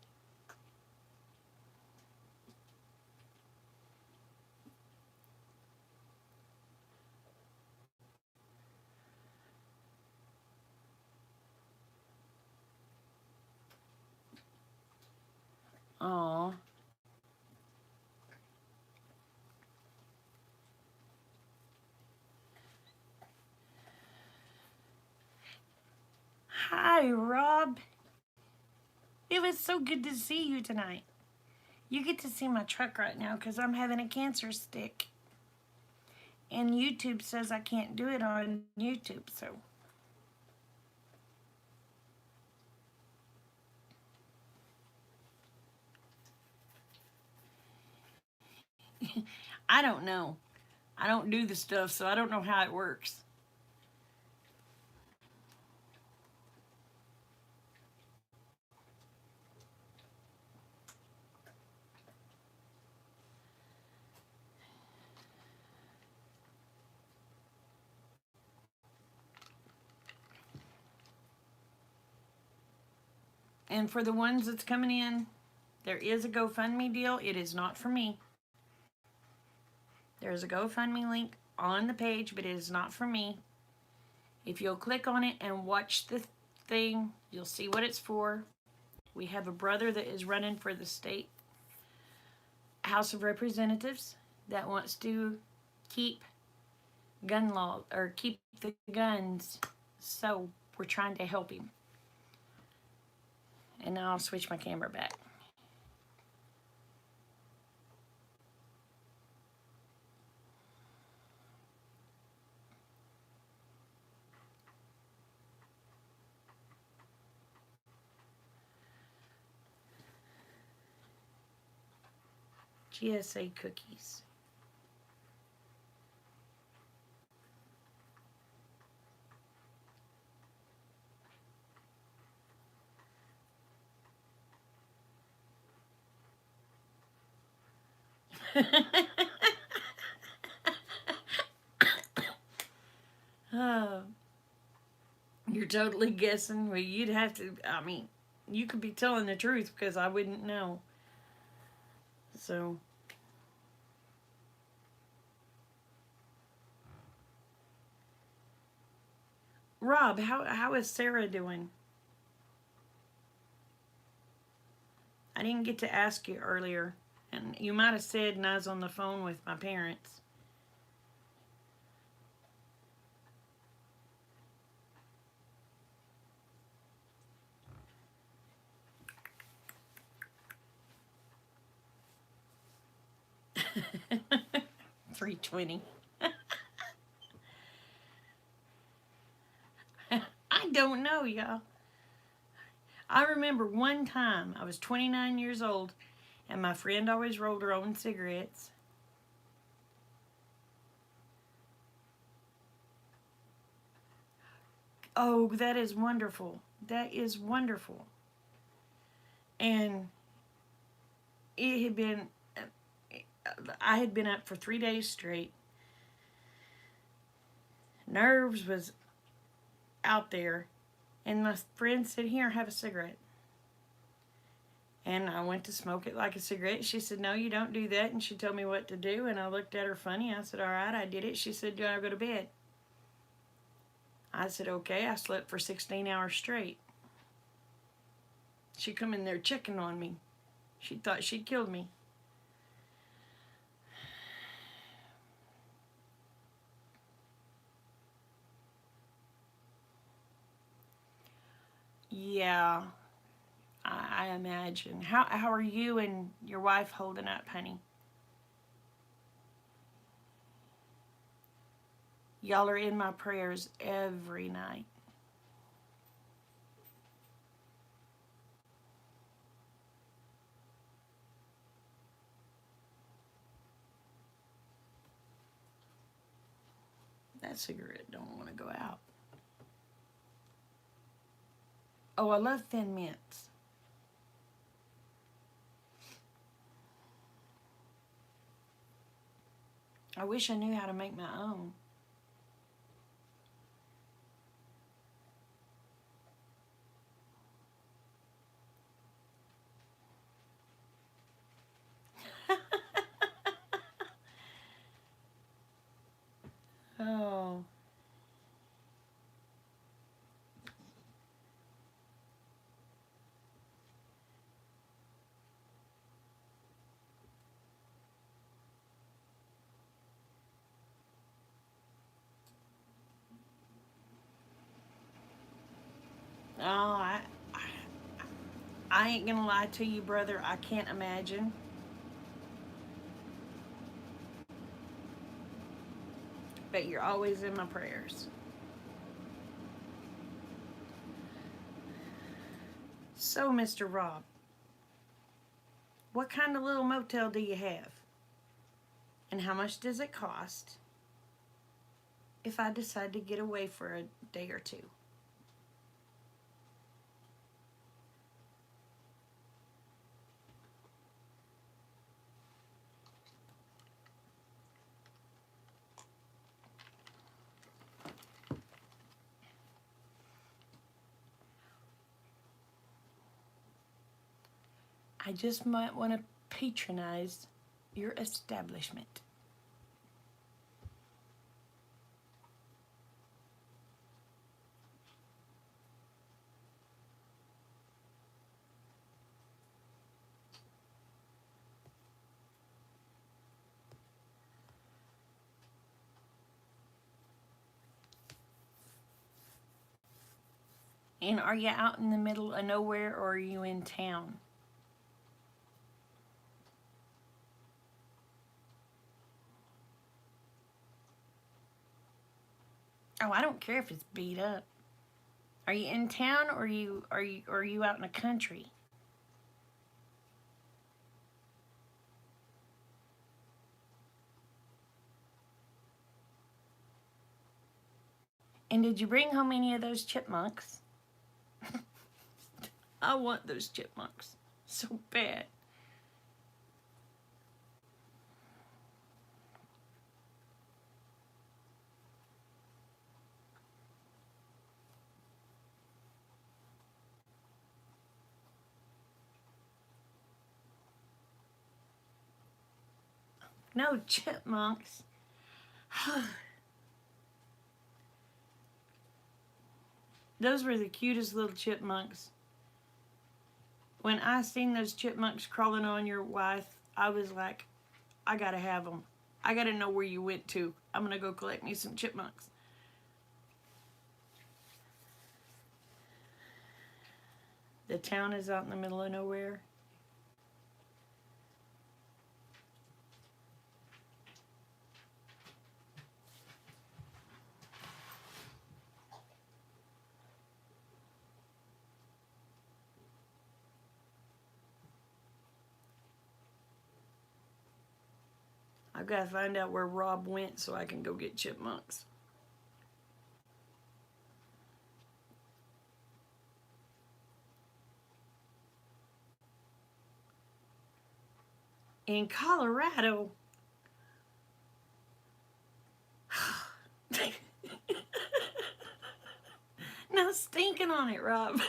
Aw. Hi, Rob. It was so good to see you tonight. You get to see my truck right now because I'm having a cancer stick. And YouTube says I can't do it on YouTube, so. I don't know. I don't do the stuff, so I don't know how it works. And for the ones that's coming in, there is a GoFundMe deal. It is not for me. There's a GoFundMe link on the page, but it is not for me. If you'll click on it and watch the thing, you'll see what it's for. We have a brother that is running for the state House of Representatives that wants to keep gun law or keep the guns. So we're trying to help him. And now I'll switch my camera back. GSA cookies. Oh, you're totally guessing. Well, you'd have to, I mean, you could be telling the truth because I wouldn't know. So, Rob, how is Sarah doing? I didn't get to ask you earlier, and you might have said, and I was on the phone with my parents. $3.20. I don't know, y'all. I remember one time I was 29 years old, and my friend always rolled her own cigarettes. Oh, that is wonderful. That is wonderful. And it had been, I had been up for 3 days straight. Nerves was out there. And my friend said, "Here, have a cigarette." And I went to smoke it like a cigarette. She said, "No, you don't do that." And she told me what to do. And I looked at her funny. I said, "All right, I did it." She said, "Do I go to bed?" I said, "Okay." I slept for 16 hours straight. She come in there checking on me. She thought she'd killed me. Yeah, I imagine. How are you and your wife holding up, honey? Y'all are in my prayers every night. That cigarette don't want to go out. Oh, I love Thin Mints. I wish I knew how to make my own. Oh. Oh, I ain't gonna lie to you, brother. I can't imagine. But you're always in my prayers. So, Mr. Rob, what kind of little motel do you have? And how much does it cost if I decide to get away for a day or two? I just might want to patronize your establishment. And are you out in the middle of nowhere or are you in town? Oh, I don't care if it's beat up. Are you in town or are you out in the country? And did you bring home any of those chipmunks? I want those chipmunks so bad. No chipmunks. Those were the cutest little chipmunks. When I seen those chipmunks crawling on your wife, I was like, I gotta have them. I gotta know where you went to. I'm gonna go collect me some chipmunks. The town is out in the middle of nowhere. I've got to find out where Rob went so I can go get chipmunks. in Colorado. No stinking on it, Rob.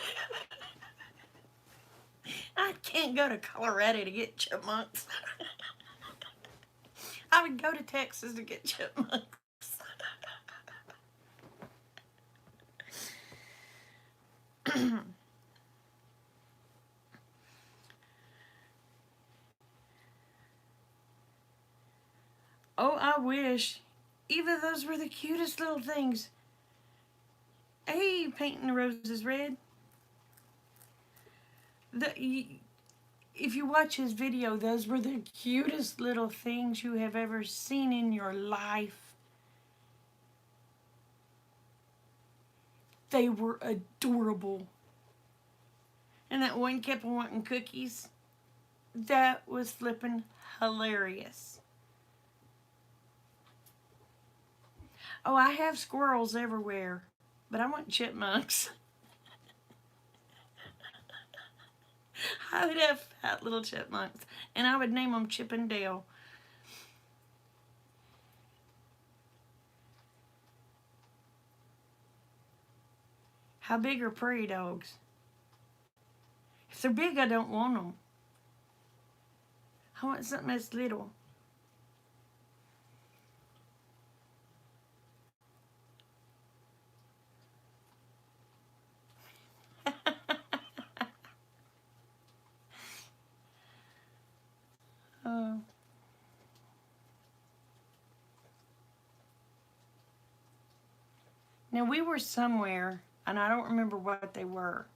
I can't go to Colorado to get chipmunks. I would go to Texas to get chipmunks. Oh, I wish. Even those were the cutest little things. Hey, painting the roses red. If you watch his video, those were the cutest little things you have ever seen in your life. They were adorable. And that one kept wanting cookies. That was flippin' hilarious. Oh, I have squirrels everywhere, but I want chipmunks. I would have fat little chipmunks, and I would name them Chip and Dale. How big are prairie dogs? If they're big, I don't want them. I want something that's little. Oh. Now we were somewhere, and I don't remember what they were.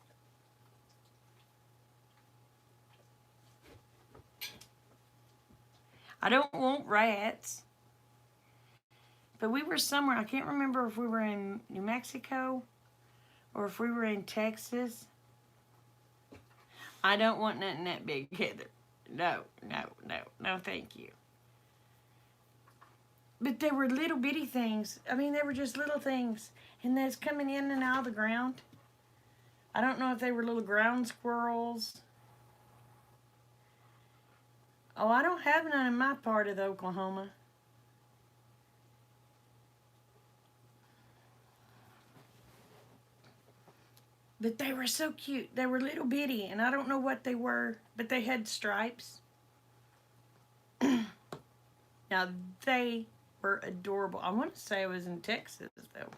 I don't want rats. But we were somewhere, I can't remember if we were in New Mexico or if we were in Texas. I don't want nothing that big, Heather. No, no, no, no, thank you. But they were little bitty things. I mean, they were just little things. And that's coming in and out of the ground. I don't know if they were little ground squirrels. Oh, I don't have none in my part of Oklahoma. But they were so cute. They were little bitty, and I don't know what they were, but they had stripes. Now, they were adorable. I want to say I was in Texas, though.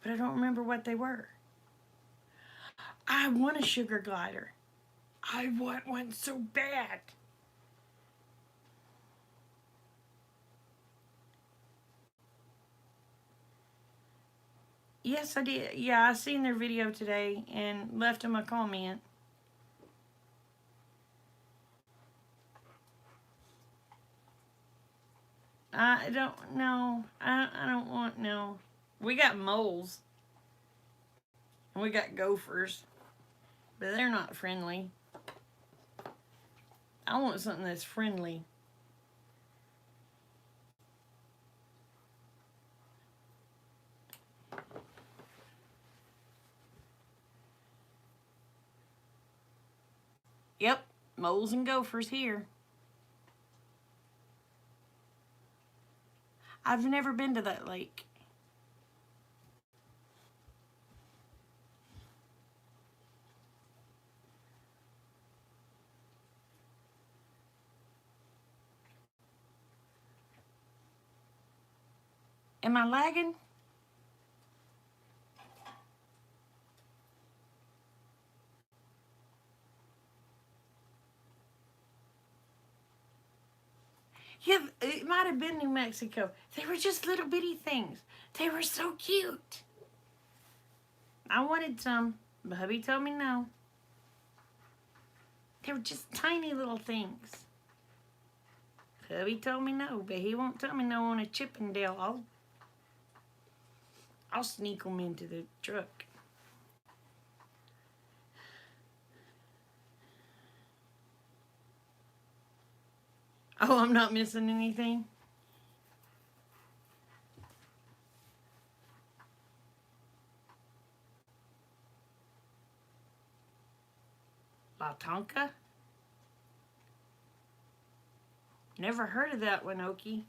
But I don't remember what they were. I want a sugar glider. I want one so bad. Yes, I did. Yeah, I seen their video today and left them a comment. I don't know. I don't want no. We got moles. And we got gophers. But they're not friendly. I want something that's friendly. Yep, moles and gophers here. I've never been to that lake. Am I lagging? Yeah, it might have been New Mexico. They were just little bitty things. They were so cute. I wanted some, but hubby told me no. They were just tiny little things. Hubby told me no, but he won't tell me no on a Chippendale. I'll sneak them into the truck. Oh, I'm not missing anything? La Tonka? Never heard of that one, Okie.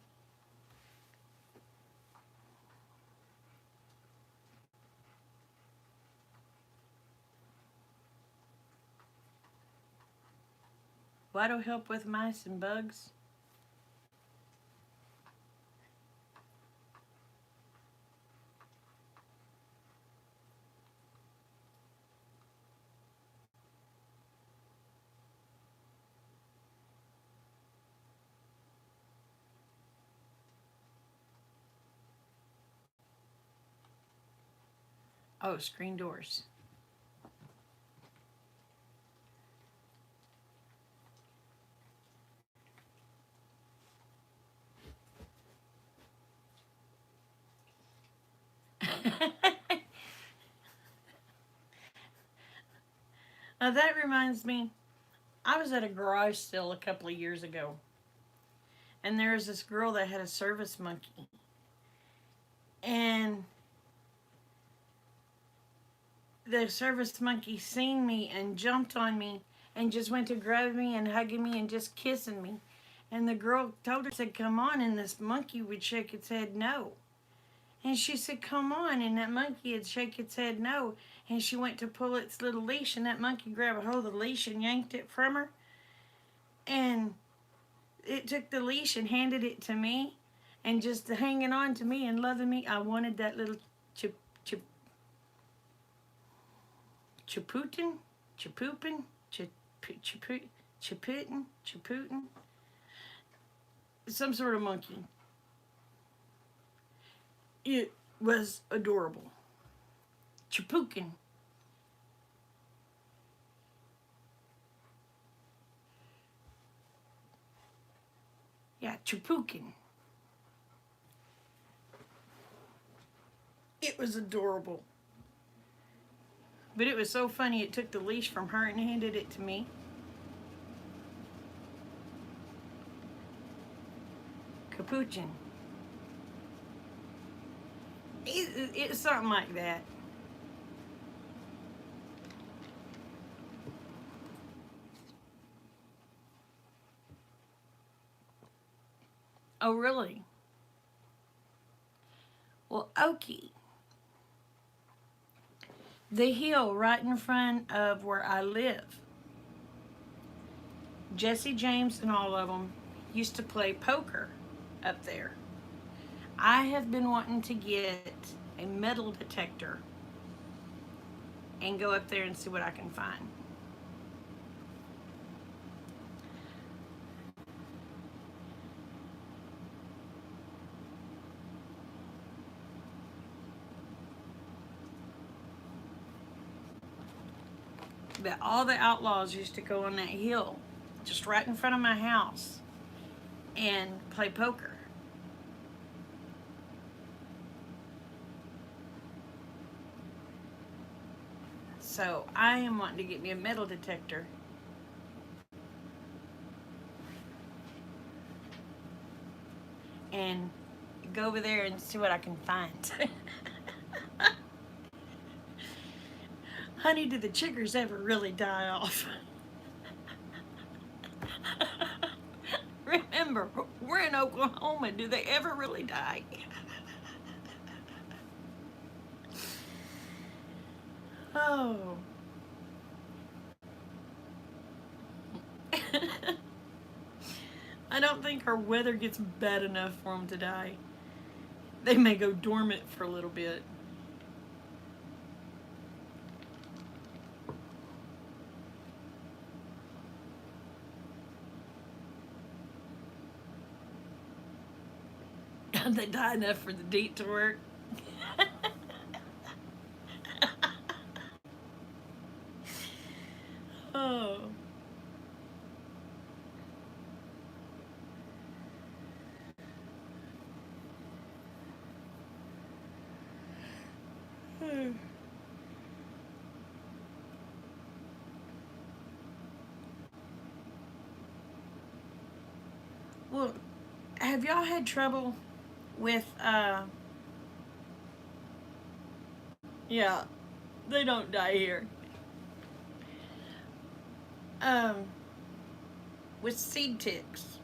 What'll help with mice and bugs? Oh, screen doors. Now that reminds me, I was at a garage sale a couple of years ago, and there was this girl that had a service monkey. And the service monkey seen me and jumped on me and just went to grab me and hugging me and just kissing me. And the girl told her, said, come on, and this monkey would shake its head no. And she said, come on, and that monkey would shake its head no. And she went to pull its little leash, and that monkey grabbed a hold of the leash and yanked it from her. And it took the leash and handed it to me, and just hanging on to me and loving me. I wanted that little Chaputin, Chapoopin, Chaputin, some sort of monkey. It was adorable. Chapukin. Yeah, Chapukin. It was adorable. But it was so funny, it took the leash from her and handed it to me. Capuchin. It's something like that. Oh, really? Well, Okie. The hill right in front of where I live. Jesse James and all of them used to play poker up there. I have been wanting to get a metal detector and go up there and see what I can find. But all the outlaws used to go on that hill, just right in front of my house, and play poker. So I am wanting to get me a metal detector. And go over there and see what I can find. Honey, do the chiggers ever really die off? Remember, we're in Oklahoma. Do they ever really die? Oh. I don't think our weather gets bad enough for them to die. They may go dormant for a little bit. They die enough for the DEET to work. Oh. Well, have y'all had trouble with, yeah, they don't die here. um, with seed ticks.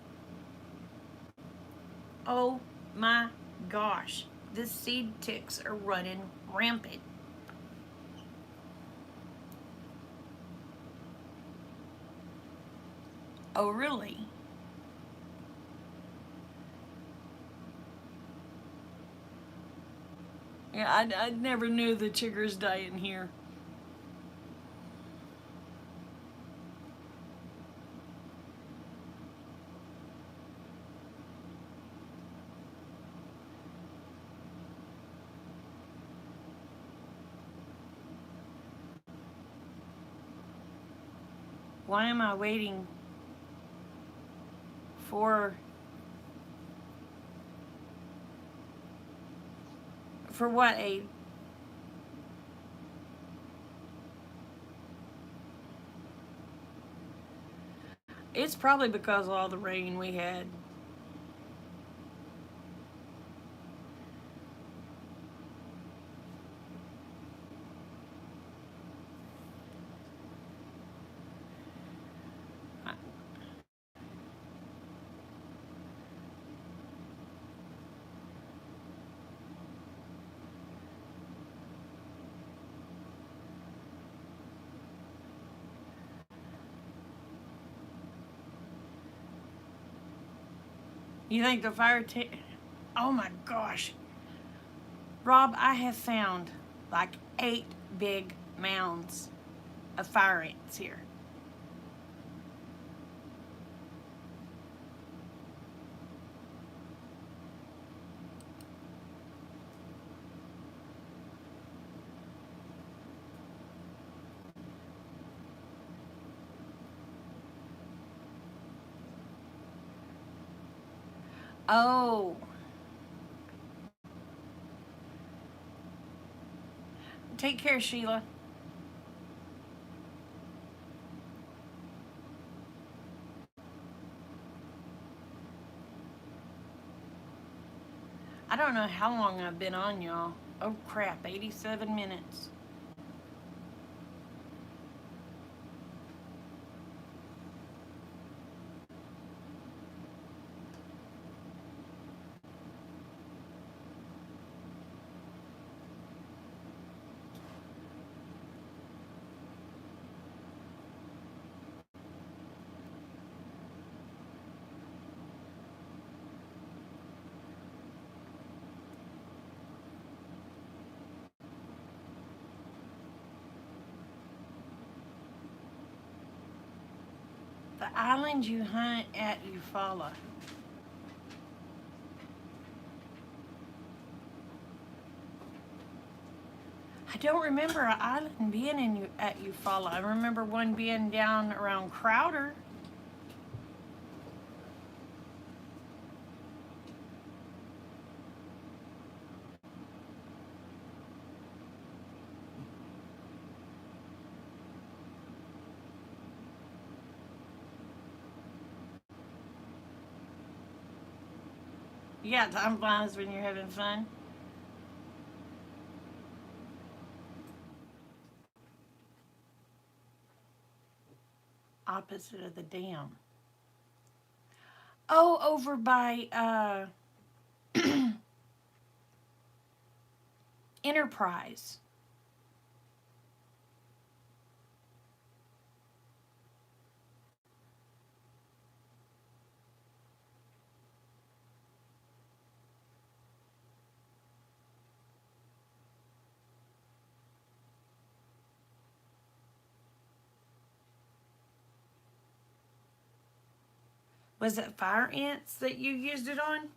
Oh my gosh, the seed ticks are running rampant. Oh, really? Yeah, I never knew the chiggers die in here. Why am I waiting for what, Abe? It's probably because of all the rain we had. You think the fire Oh my gosh. Rob, I have found like 8 big mounds of fire ants here. Oh, take care, Sheila. I don't know how long I've been on, y'all. Oh crap, 87 minutes. The island you hunt at Eufaula. I don't remember an island being at Eufaula. I remember one being down around Crowder. Yeah, time flies when you're having fun. Opposite of the dam. Oh, over by Enterprise. Was it fire ants that you used it on?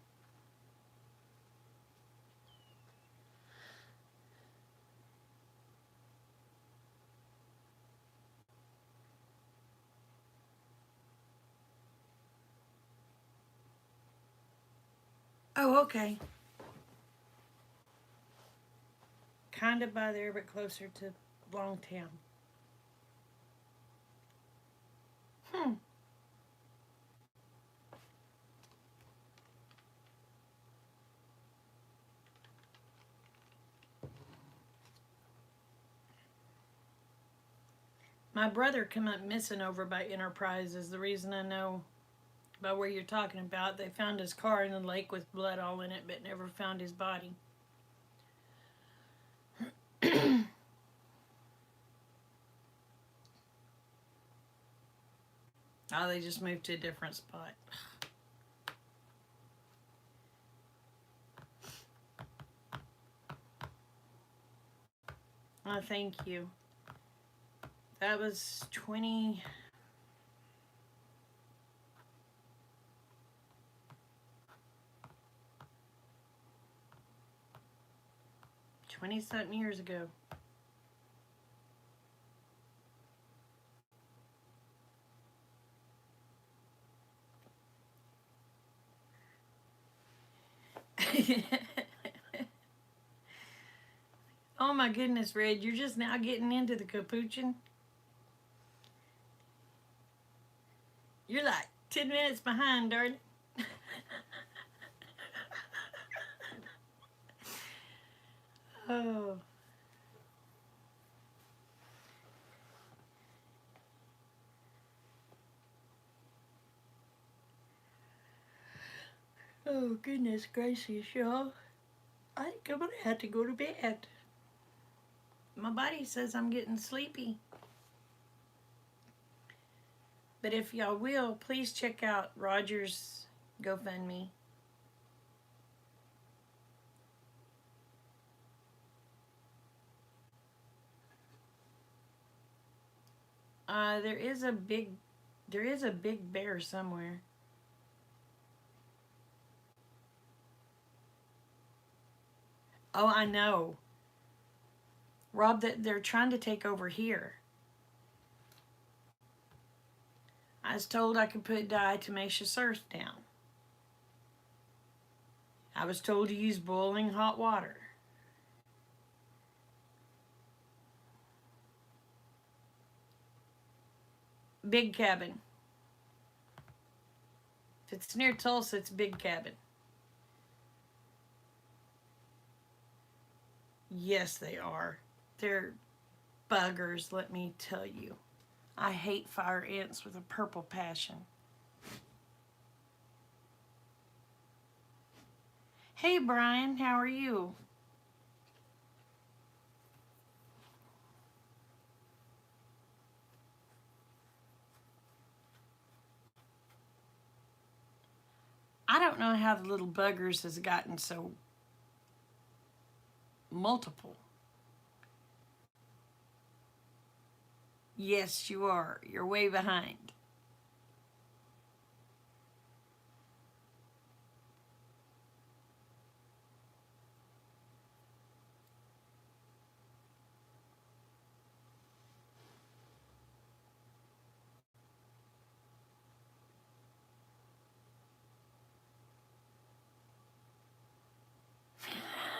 Oh, okay. Kind of by there, but closer to Longtown. Hmm. My brother come up missing over by Enterprise is the reason I know about where you're talking about. They found his car in the lake with blood all in it, but never found his body. Oh, they just moved to a different spot. Oh, thank you. That was 20 something years ago. Oh my goodness, Red, you're just now getting into the capuchin? You're like 10 minutes behind, darling. Oh. Oh, goodness gracious, y'all. I think I'm gonna have to go to bed. My body says I'm getting sleepy. But if y'all will, please check out Roger's GoFundMe. There is a big bear somewhere. Oh, I know. Rob, that they're trying to take over here. I was told I could put diatomaceous earth down. I was told to use boiling hot water. Big Cabin. If it's near Tulsa, it's Big Cabin. Yes, they are. They're buggers, let me tell you. I hate fire ants with a purple passion. Hey, Brian, how are you? I don't know how the little buggers has gotten so multiple. Yes, you are. You're way behind.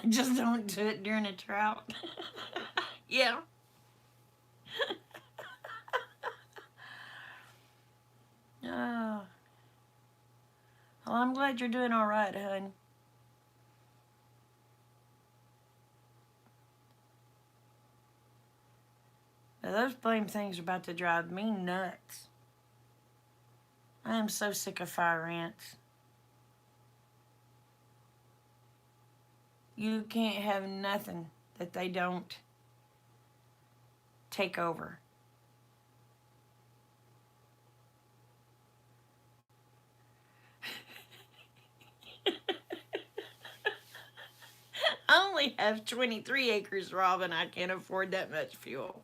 Just don't do it during a drought. Yeah. Oh. Well, I'm glad you're doing all right, hon. Now, those blame things are about to drive me nuts. I am so sick of fire ants. You can't have nothing that they don't take over. I only have 23 acres, Robin. I can't afford that much fuel.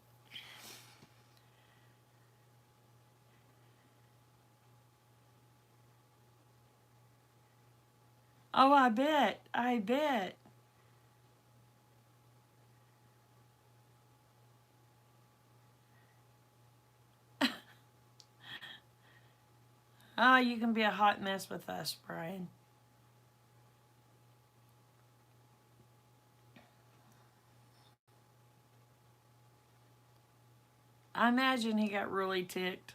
Oh, I bet. I bet. Oh, you can be a hot mess with us, Brian. I imagine he got really ticked.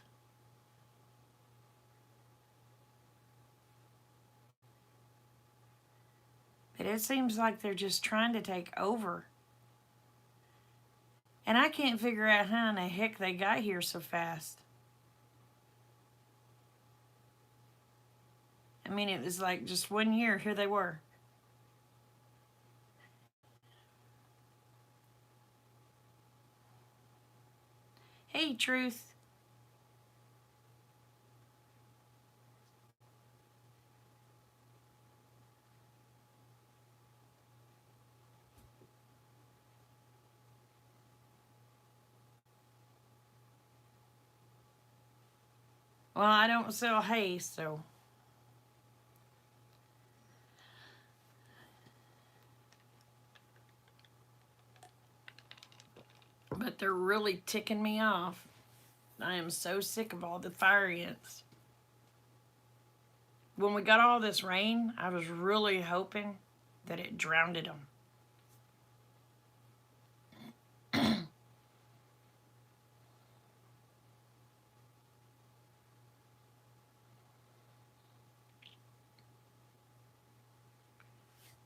But it seems like they're just trying to take over. And I can't figure out how in the heck they got here so fast. I mean, it was like just 1 year, here they were. Hey, Truth. Well, I don't sell hay, so. But they're really ticking me off. I am so sick of all the fire ants. When we got all this rain, I was really hoping that it drowned them.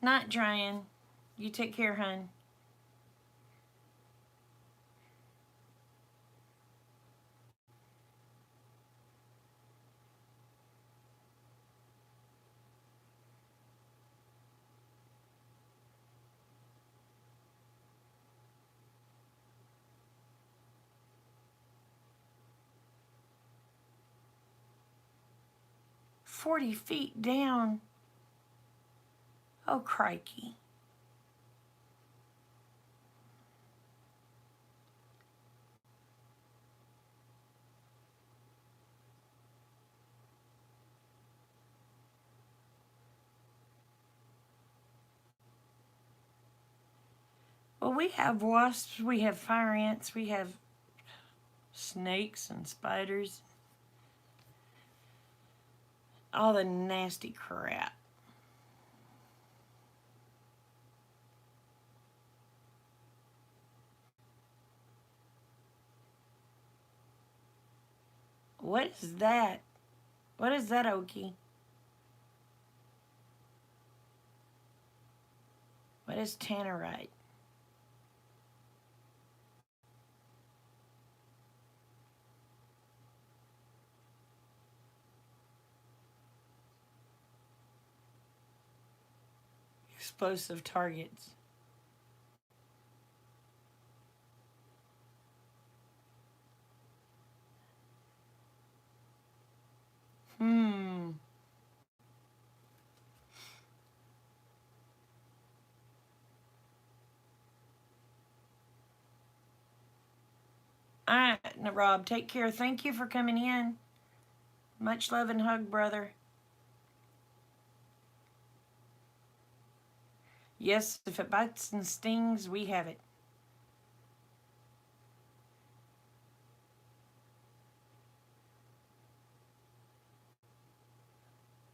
Not trying. You take care, hun. $40 feet down. Oh, crikey. Well, we have wasps, we have fire ants, we have snakes and spiders. All the nasty crap. What is that? What is that, Okie? What is tannerite? Explosive targets. Hmm. All right, now, Rob, take care. Thank you for coming in. Much love and hug, brother. Yes, if it bites and stings, we have it.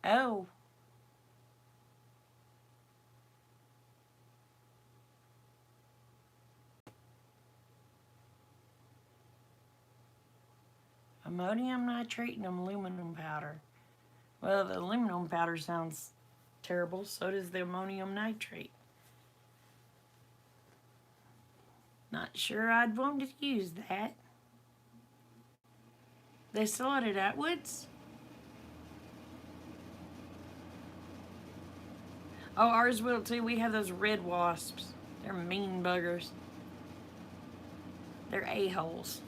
Oh. Ammonium nitrate and aluminum powder. Well, the aluminum powder sounds terrible. So does the ammonium nitrate. Not sure I'd want to use that. They sell it at Atwood's? Oh, ours will too. We have those red wasps. They're mean buggers. They're a-holes.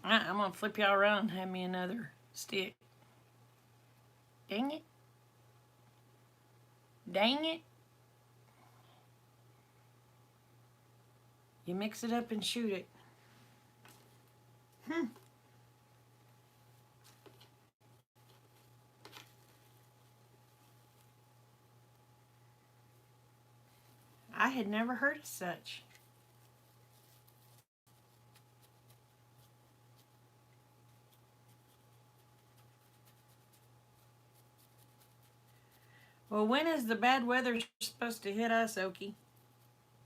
I'm going to flip y'all around and have me another stick. Dang it. Dang it. You mix it up and shoot it. I had never heard of such. Well, when is the bad weather supposed to hit us, Okie?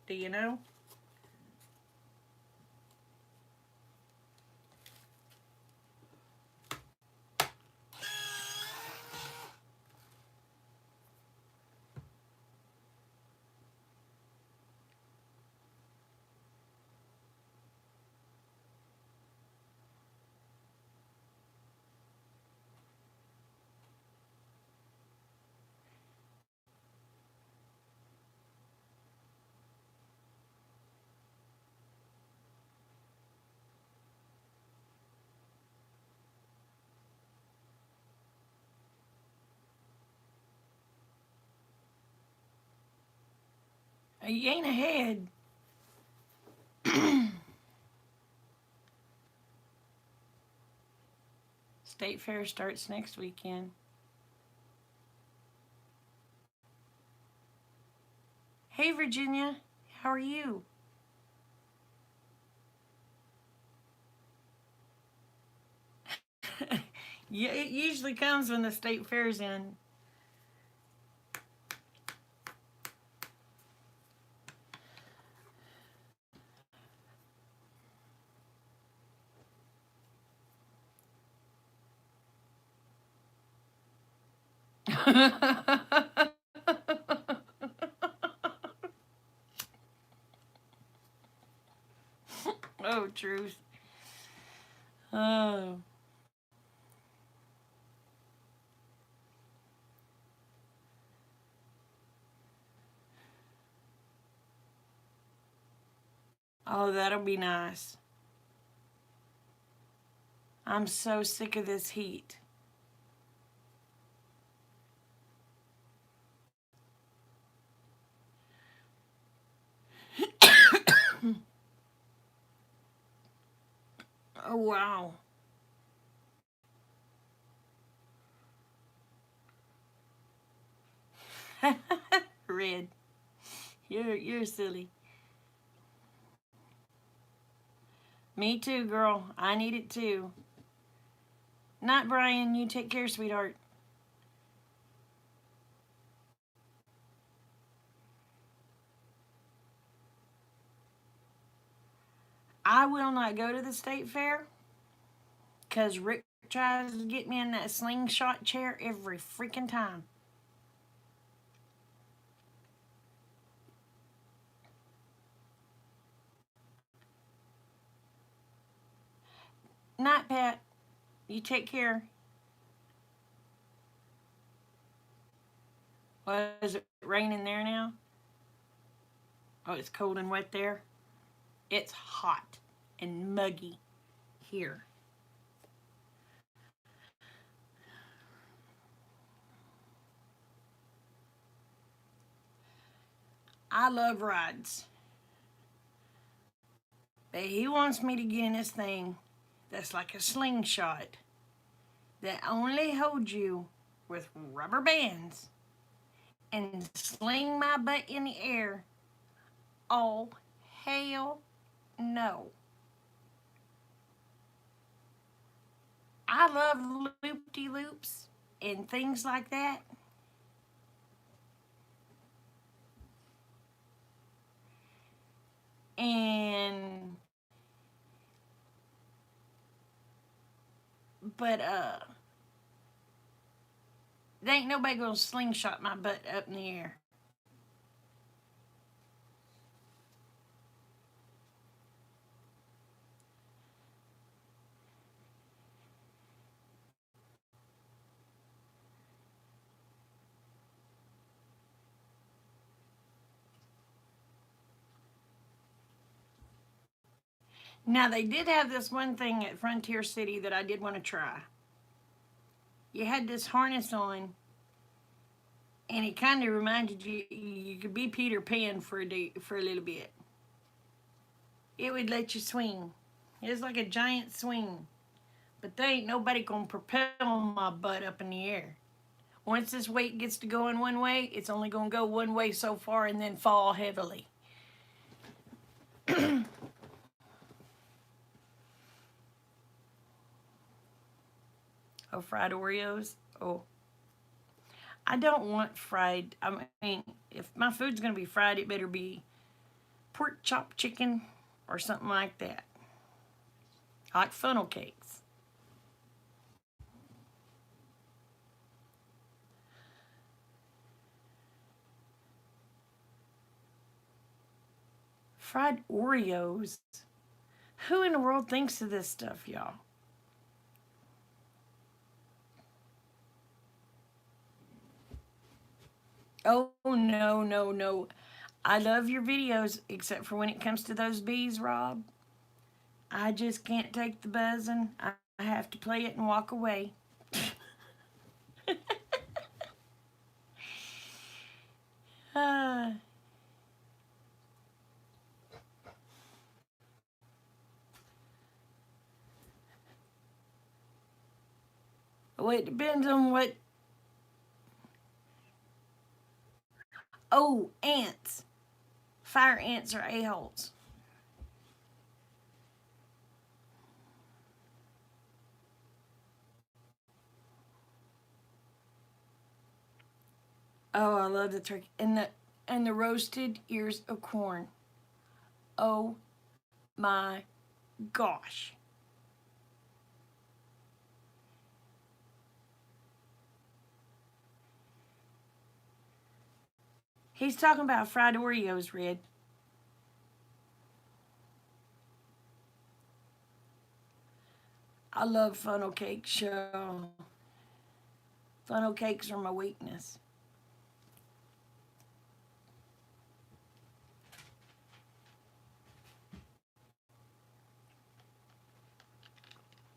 Do you know? You ain't ahead. State Fair starts next weekend. Hey, Virginia. How are you? Yeah, it usually comes when the state fair's in. Oh, truth. Oh. Oh, that'll be nice. I'm so sick of this heat. Oh, wow. Red. You're silly. Me too, girl. I need it too. Not Brian. You take care, sweetheart. I will not go to the state fair because Rick tries to get me in that slingshot chair every freaking time. Night, Pat. You take care. What is it raining there now? Oh, it's cold and wet there. It's hot and muggy here. I love rides. But he wants me to get in this thing that's like a slingshot that only holds you with rubber bands and sling my butt in the air. Oh, hell no. I love loop-de-loops and things like that. And but there ain't nobody gonna slingshot my butt up in the air. Now they did have this one thing at Frontier City that I did want to try. You had this harness on, and it kind of reminded you could be Peter Pan for a day, for a little bit. It would let you swing. It was like a giant swing, but there ain't nobody gonna propel my butt up in the air. Once this weight gets to going one way, it's only gonna go one way so far and then fall heavily. Oh, fried Oreos. Oh, I don't want fried. I mean, if my food's gonna be fried, it better be pork chop chicken or something like that. I like funnel cakes. Fried Oreos. Who in the world thinks of this stuff, y'all? Oh, no, no, no. I love your videos, except for when it comes to those bees, Rob. I just can't take the buzzing. I have to play it and walk away. uh, Well, it depends on what. Oh, ants. Fire ants are a-holes. Oh, I love the turkey and the roasted ears of corn. Oh my gosh. He's talking about fried Oreos, Red. I love funnel cakes, show. Funnel cakes are my weakness.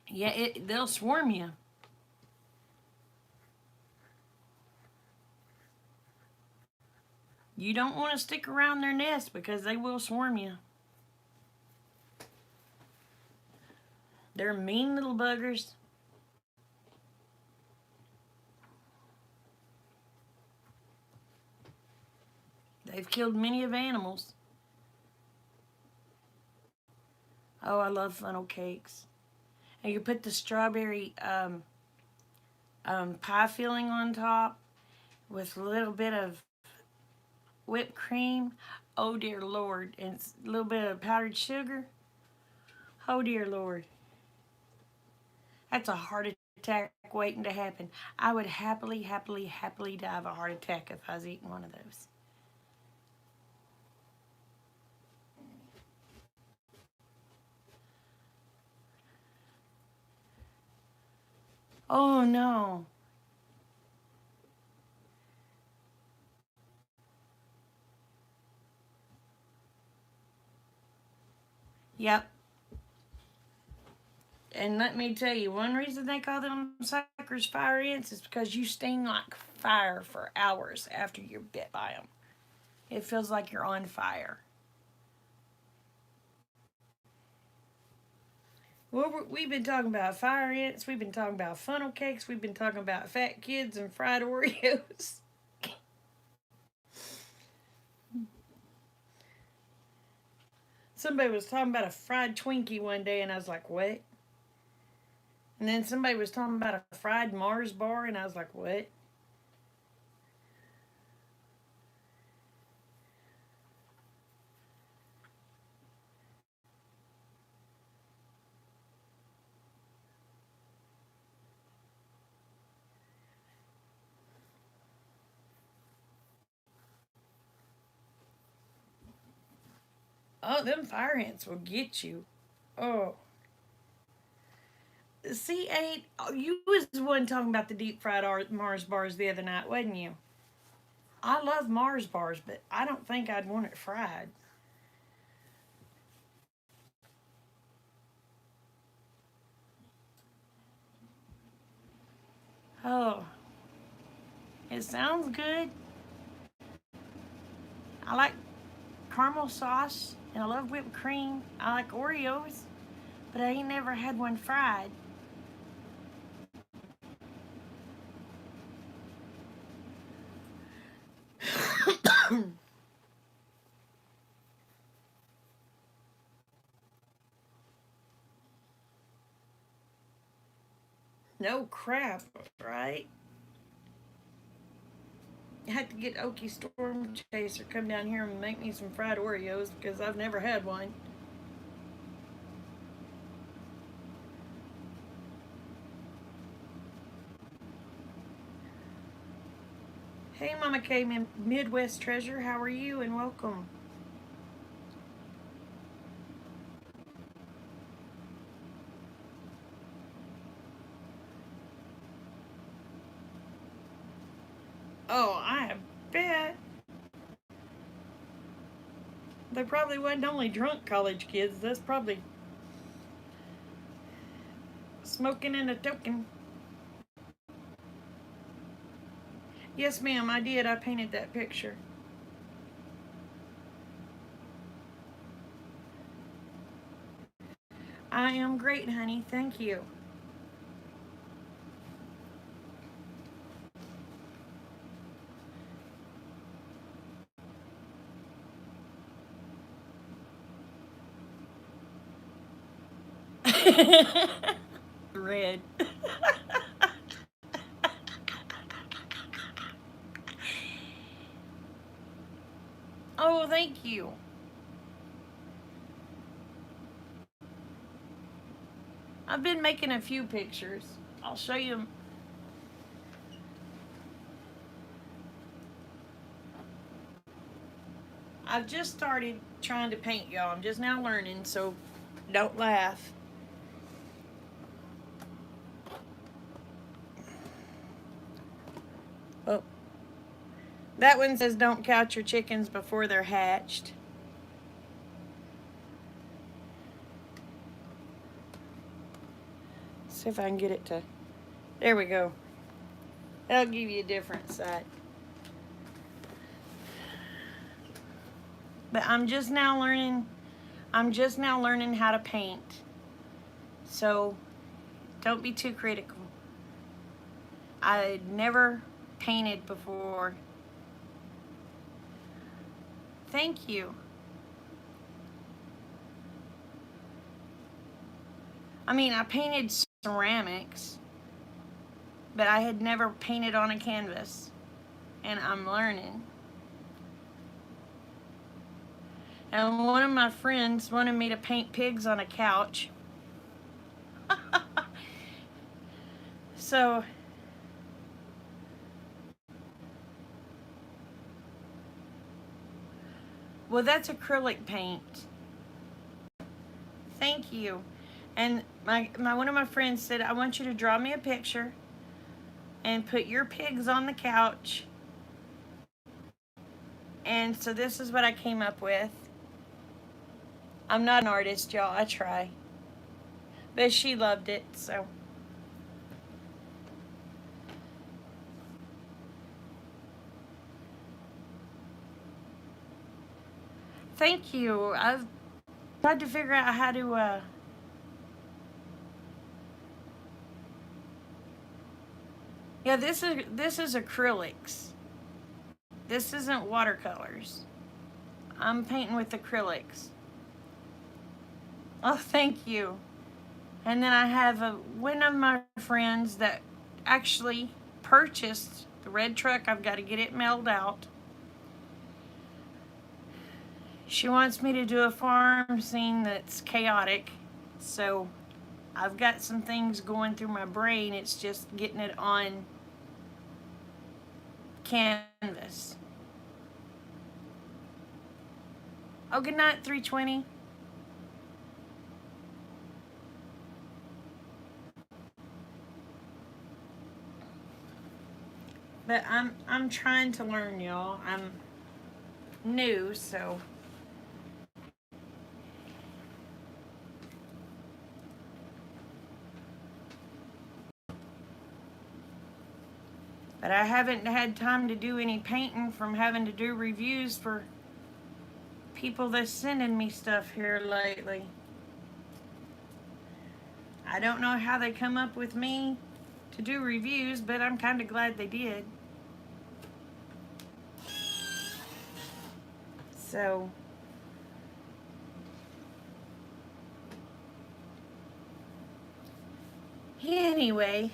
Yeah, they'll swarm you. You don't want to stick around their nest because they will swarm you. They're mean little buggers. They've killed many of animals. Oh, I love funnel cakes. And you put the strawberry pie filling on top with a little bit of whipped cream. Oh dear Lord. And a little bit of powdered sugar. Oh dear Lord. That's a heart attack waiting to happen. I would happily, happily, happily die of a heart attack if I was eating one of those. Oh no. Yep. And let me tell you, one reason they call them suckers fire ants is because you sting like fire for hours after you're bit by them. It feels like you're on fire. Well, we've been talking about fire ants, we've been talking about funnel cakes, we've been talking about fat kids and fried Oreos. Somebody was talking about a fried Twinkie one day, and I was like, what? And then somebody was talking about a fried Mars bar, and I was like, what? Oh, them fire ants will get you. Oh. C8, oh, you was the one talking about the deep fried Mars bars the other night, wasn't you? I love Mars bars, but I don't think I'd want it fried. Oh, it sounds good. I like caramel sauce and I love whipped cream. I like Oreos, but I ain't never had one fried. No crap, right? I had to get Okie Storm Chaser come down here and make me some fried Oreos because I've never had one. Hey, Mama K, Midwest Treasure, how are you? And welcome. Oh, I bet. They probably wasn't only drunk college kids. That's probably smoking and a token. Yes, ma'am, I did. I painted that picture. I am great, honey. Thank you. Red. Oh, thank you. I've been making a few pictures. I'll show you. I've just started trying to paint, y'all. I'm just now learning, so don't laugh. Oh, that one says don't count your chickens before they're hatched. See if I can get it to. There we go. That'll give you a different side. But I'm just now learning how to paint. So don't be too critical. I'd never painted before. Thank you. I mean, I painted ceramics, but I had never painted on a canvas, and I'm learning. And one of my friends wanted me to paint pigs on a couch. So, well, that's acrylic paint. Thank you. And my one of my friends said, I want you to draw me a picture and put your pigs on the couch. And so this is what I came up with. I'm not an artist, y'all. I try. But she loved it, so. Thank you. I've tried to figure out how to, yeah, this is acrylics. This isn't watercolors. I'm painting with acrylics. Oh, thank you. And then I have one of my friends that actually purchased the red truck. I've got to get it mailed out. She wants me to do a farm scene that's chaotic. So I've got some things going through my brain. It's just getting it on canvas. Oh, good night, 320. But I'm trying to learn, y'all. I'm new, so. But I haven't had time to do any painting from having to do reviews for people that's sending me stuff here lately. I don't know how they come up with me to do reviews, but I'm kind of glad they did. So, anyway,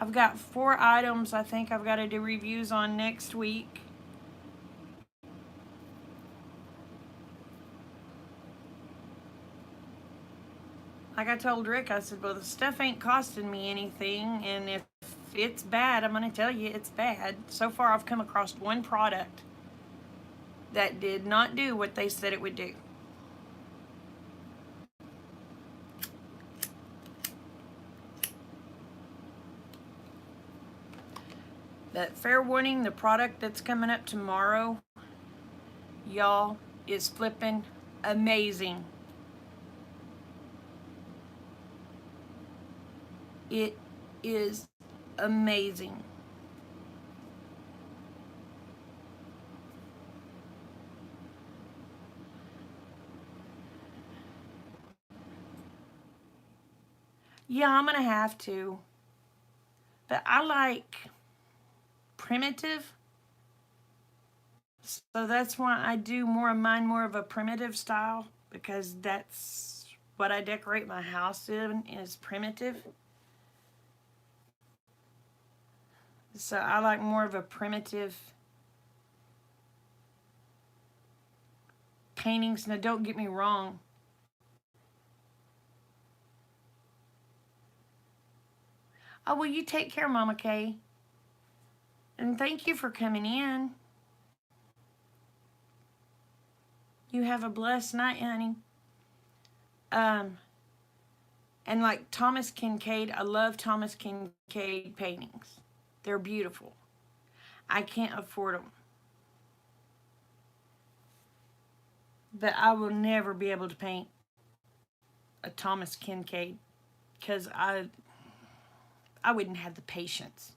I've got 4 items I think I've got to do reviews on next week. Like I told Rick, I said, well, the stuff ain't costing me anything, and if it's bad, I'm going to tell you it's bad. So far, I've come across one product that did not do what they said it would do. But fair warning, the product that's coming up tomorrow, y'all, is flipping amazing. It is amazing. Yeah, I'm gonna have to. But I like primitive. So that's why I do more of mine, more of a primitive style. because that's what I decorate my house in, is primitive. So I like more of a primitive paintings. Now don't get me wrong. Oh, well, you take care, Mama Kay. And thank you for coming in. You have a blessed night, honey. Um, and like Thomas Kincaid, I love Thomas Kincaid paintings. They're beautiful. I can't afford them. But I will never be able to paint a Thomas Kincaid because I wouldn't have the patience.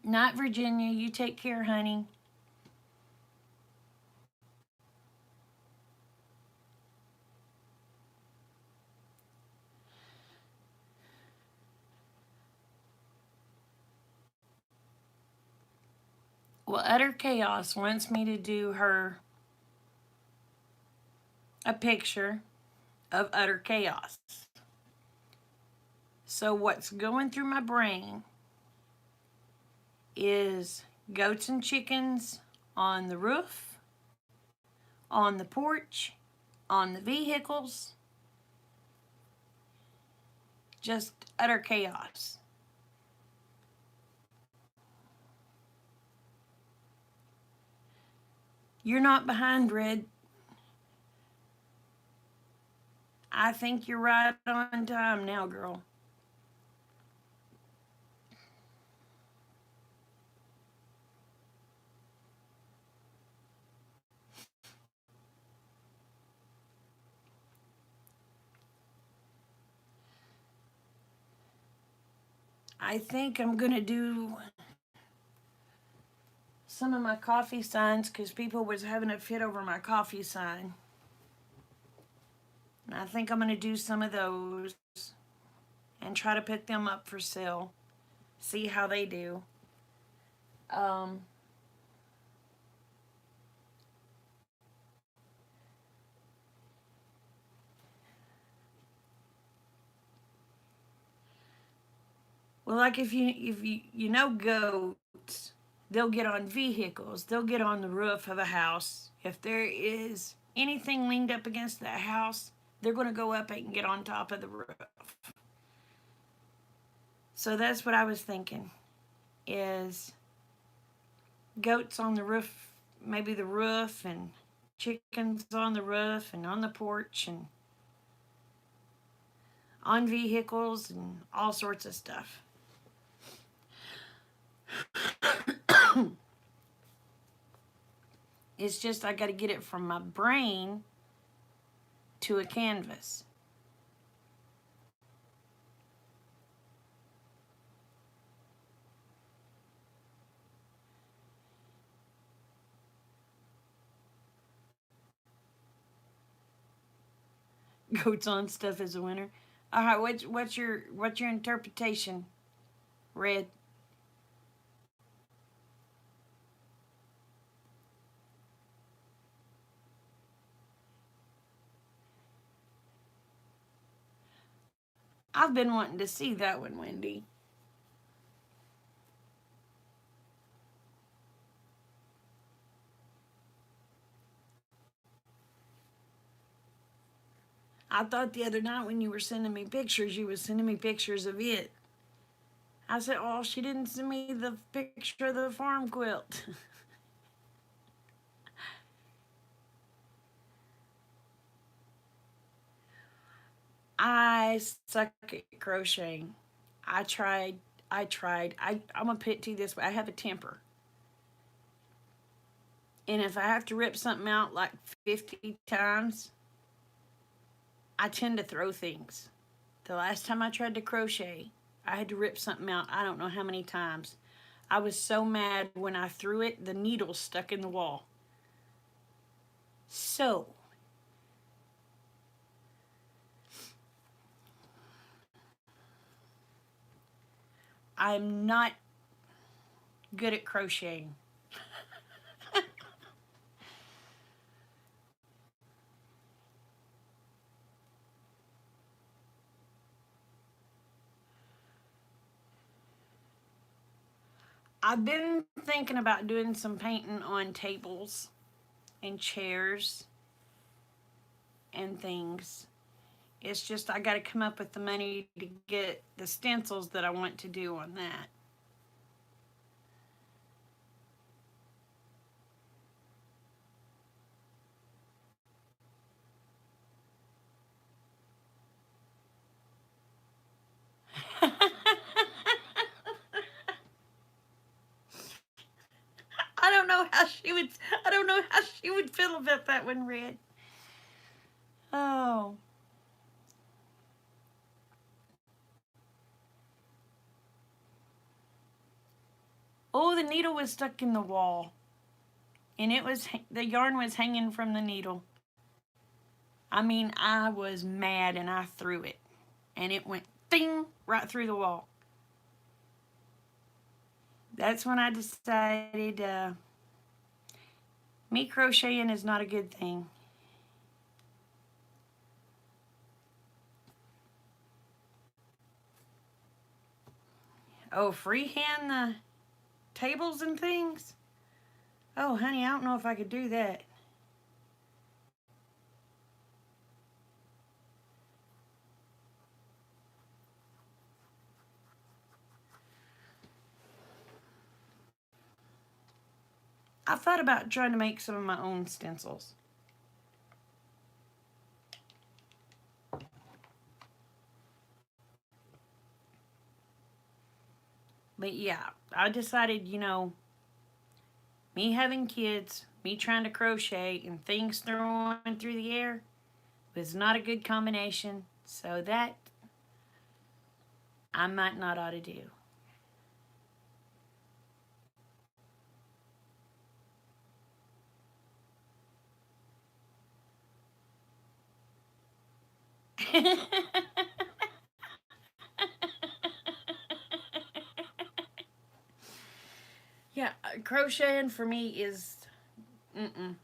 Not Virginia. You take care, honey. Well, Utter Chaos wants me to do her a picture of Utter Chaos. So what's going through my brain is goats and chickens on the roof, on the porch, on the vehicles. Just utter chaos. You're not behind, Red. I think you're right on time now, girl. I think I'm going to do some of my coffee signs because people was having a fit over my coffee sign. And I think I'm going to do some of those and try to put them up for sale. See how they do. Well, like if you know goats, they'll get on vehicles, they'll get on the roof of a house. If there is anything leaned up against that house, they're going to go up and get on top of the roof. So that's what I was thinking, is goats on the roof, maybe the roof, and chickens on the roof and on the porch and on vehicles and all sorts of stuff. It's just I got to get it from my brain to a canvas. Goats on stuff as a winner. All right, what's your interpretation, Red? I've been wanting to see that one, Wendy. I thought the other night when you were sending me pictures, you were sending me pictures of it. I said, oh, she didn't send me the picture of the farm quilt. I suck at crocheting. I tried. I'm going to put it to you this way. I have a temper. And if I have to rip something out like 50 times, I tend to throw things. The last time I tried to crochet, I had to rip something out I don't know how many times. I was so mad when I threw it, the needle stuck in the wall. So, I'm not good at crocheting. I've been thinking about doing some painting on tables and chairs and things. It's just I got to come up with the money to get the stencils that I want to do on that. I don't know how she would. I don't know how she would feel about that one, Red. Oh, oh, the needle was stuck in the wall, and the yarn was hanging from the needle. I mean, I was mad, and I threw it, and it went ding right through the wall. That's when I decided me crocheting is not a good thing. Oh, freehand the tables and things? Oh, honey, I don't know if I could do that. I thought about trying to make some of my own stencils. But yeah, I decided, me having kids, me trying to crochet, and things thrown through the air was not a good combination. So that I might not ought to do. Yeah, crocheting for me is mm-mm.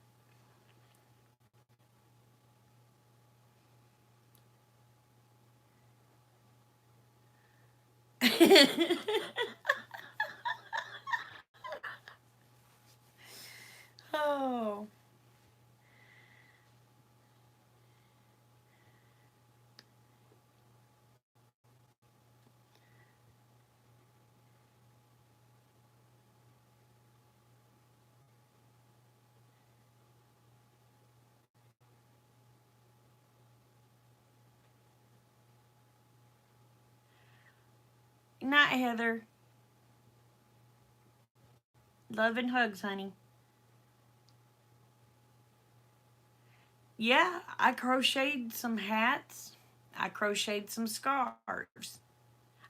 Oh. Night, Heather. Love and hugs, honey. Yeah, I crocheted some hats. I crocheted some scarves.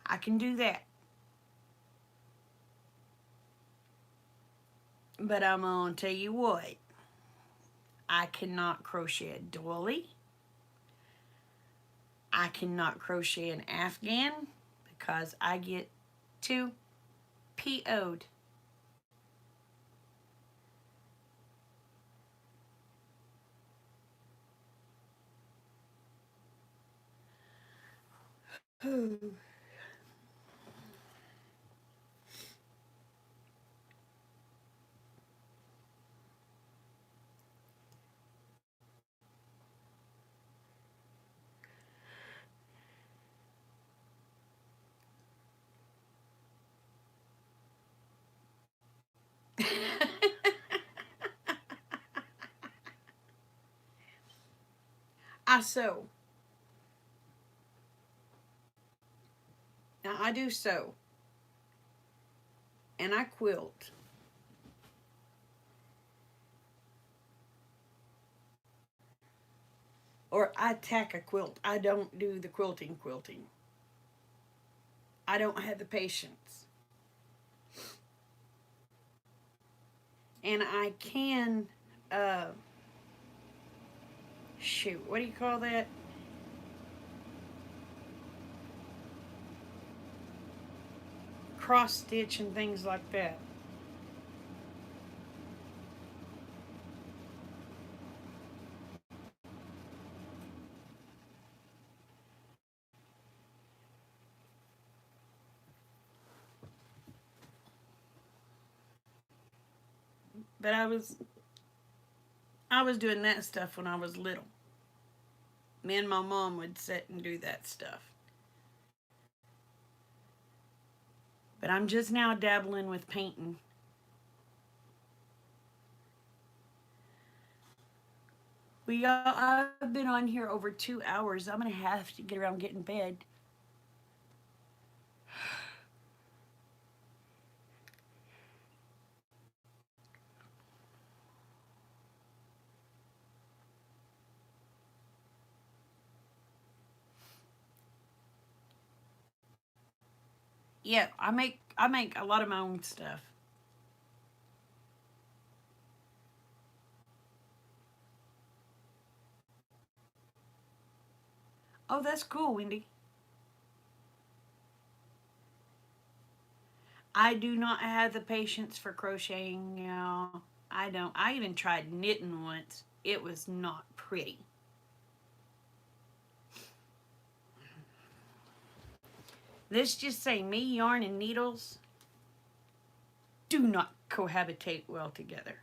I can do that. But I'm going to tell you what. I cannot crochet a doily. I cannot crochet an Afghan because I get too PO'd. I sew. Now I do sew. And I quilt. Or I tack a quilt. I don't do the quilting. I don't have the patience. And I can uh shoot, what do you call that? cross stitch and things like that. But I was doing that stuff when I was little. Me and my mom would sit and do that stuff. But I'm just now dabbling with painting. I've been on here over 2 hours. I'm gonna have to get around getting bed. Yeah, I make a lot of my own stuff. Oh, that's cool, Wendy. I do not have the patience for crocheting now. I don't. I even tried knitting once. It was not pretty. Let's just say me, yarn, and needles do not cohabitate well together.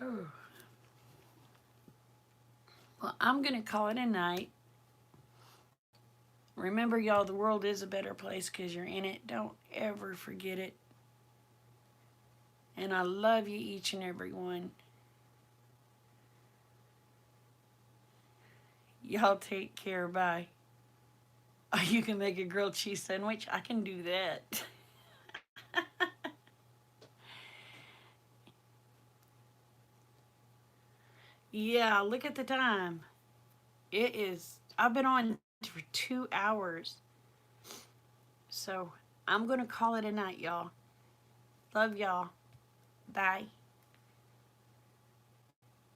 Well, I'm going to call it a night. Remember, y'all, the world is a better place because you're in it. Don't ever forget it. And I love you, each and every one. Y'all take care. Bye. Oh, you can make a grilled cheese sandwich? I can do that. Yeah, look at the time. It is, I've been on for 2 hours. So I'm going to call it a night, y'all. Love y'all. Bye.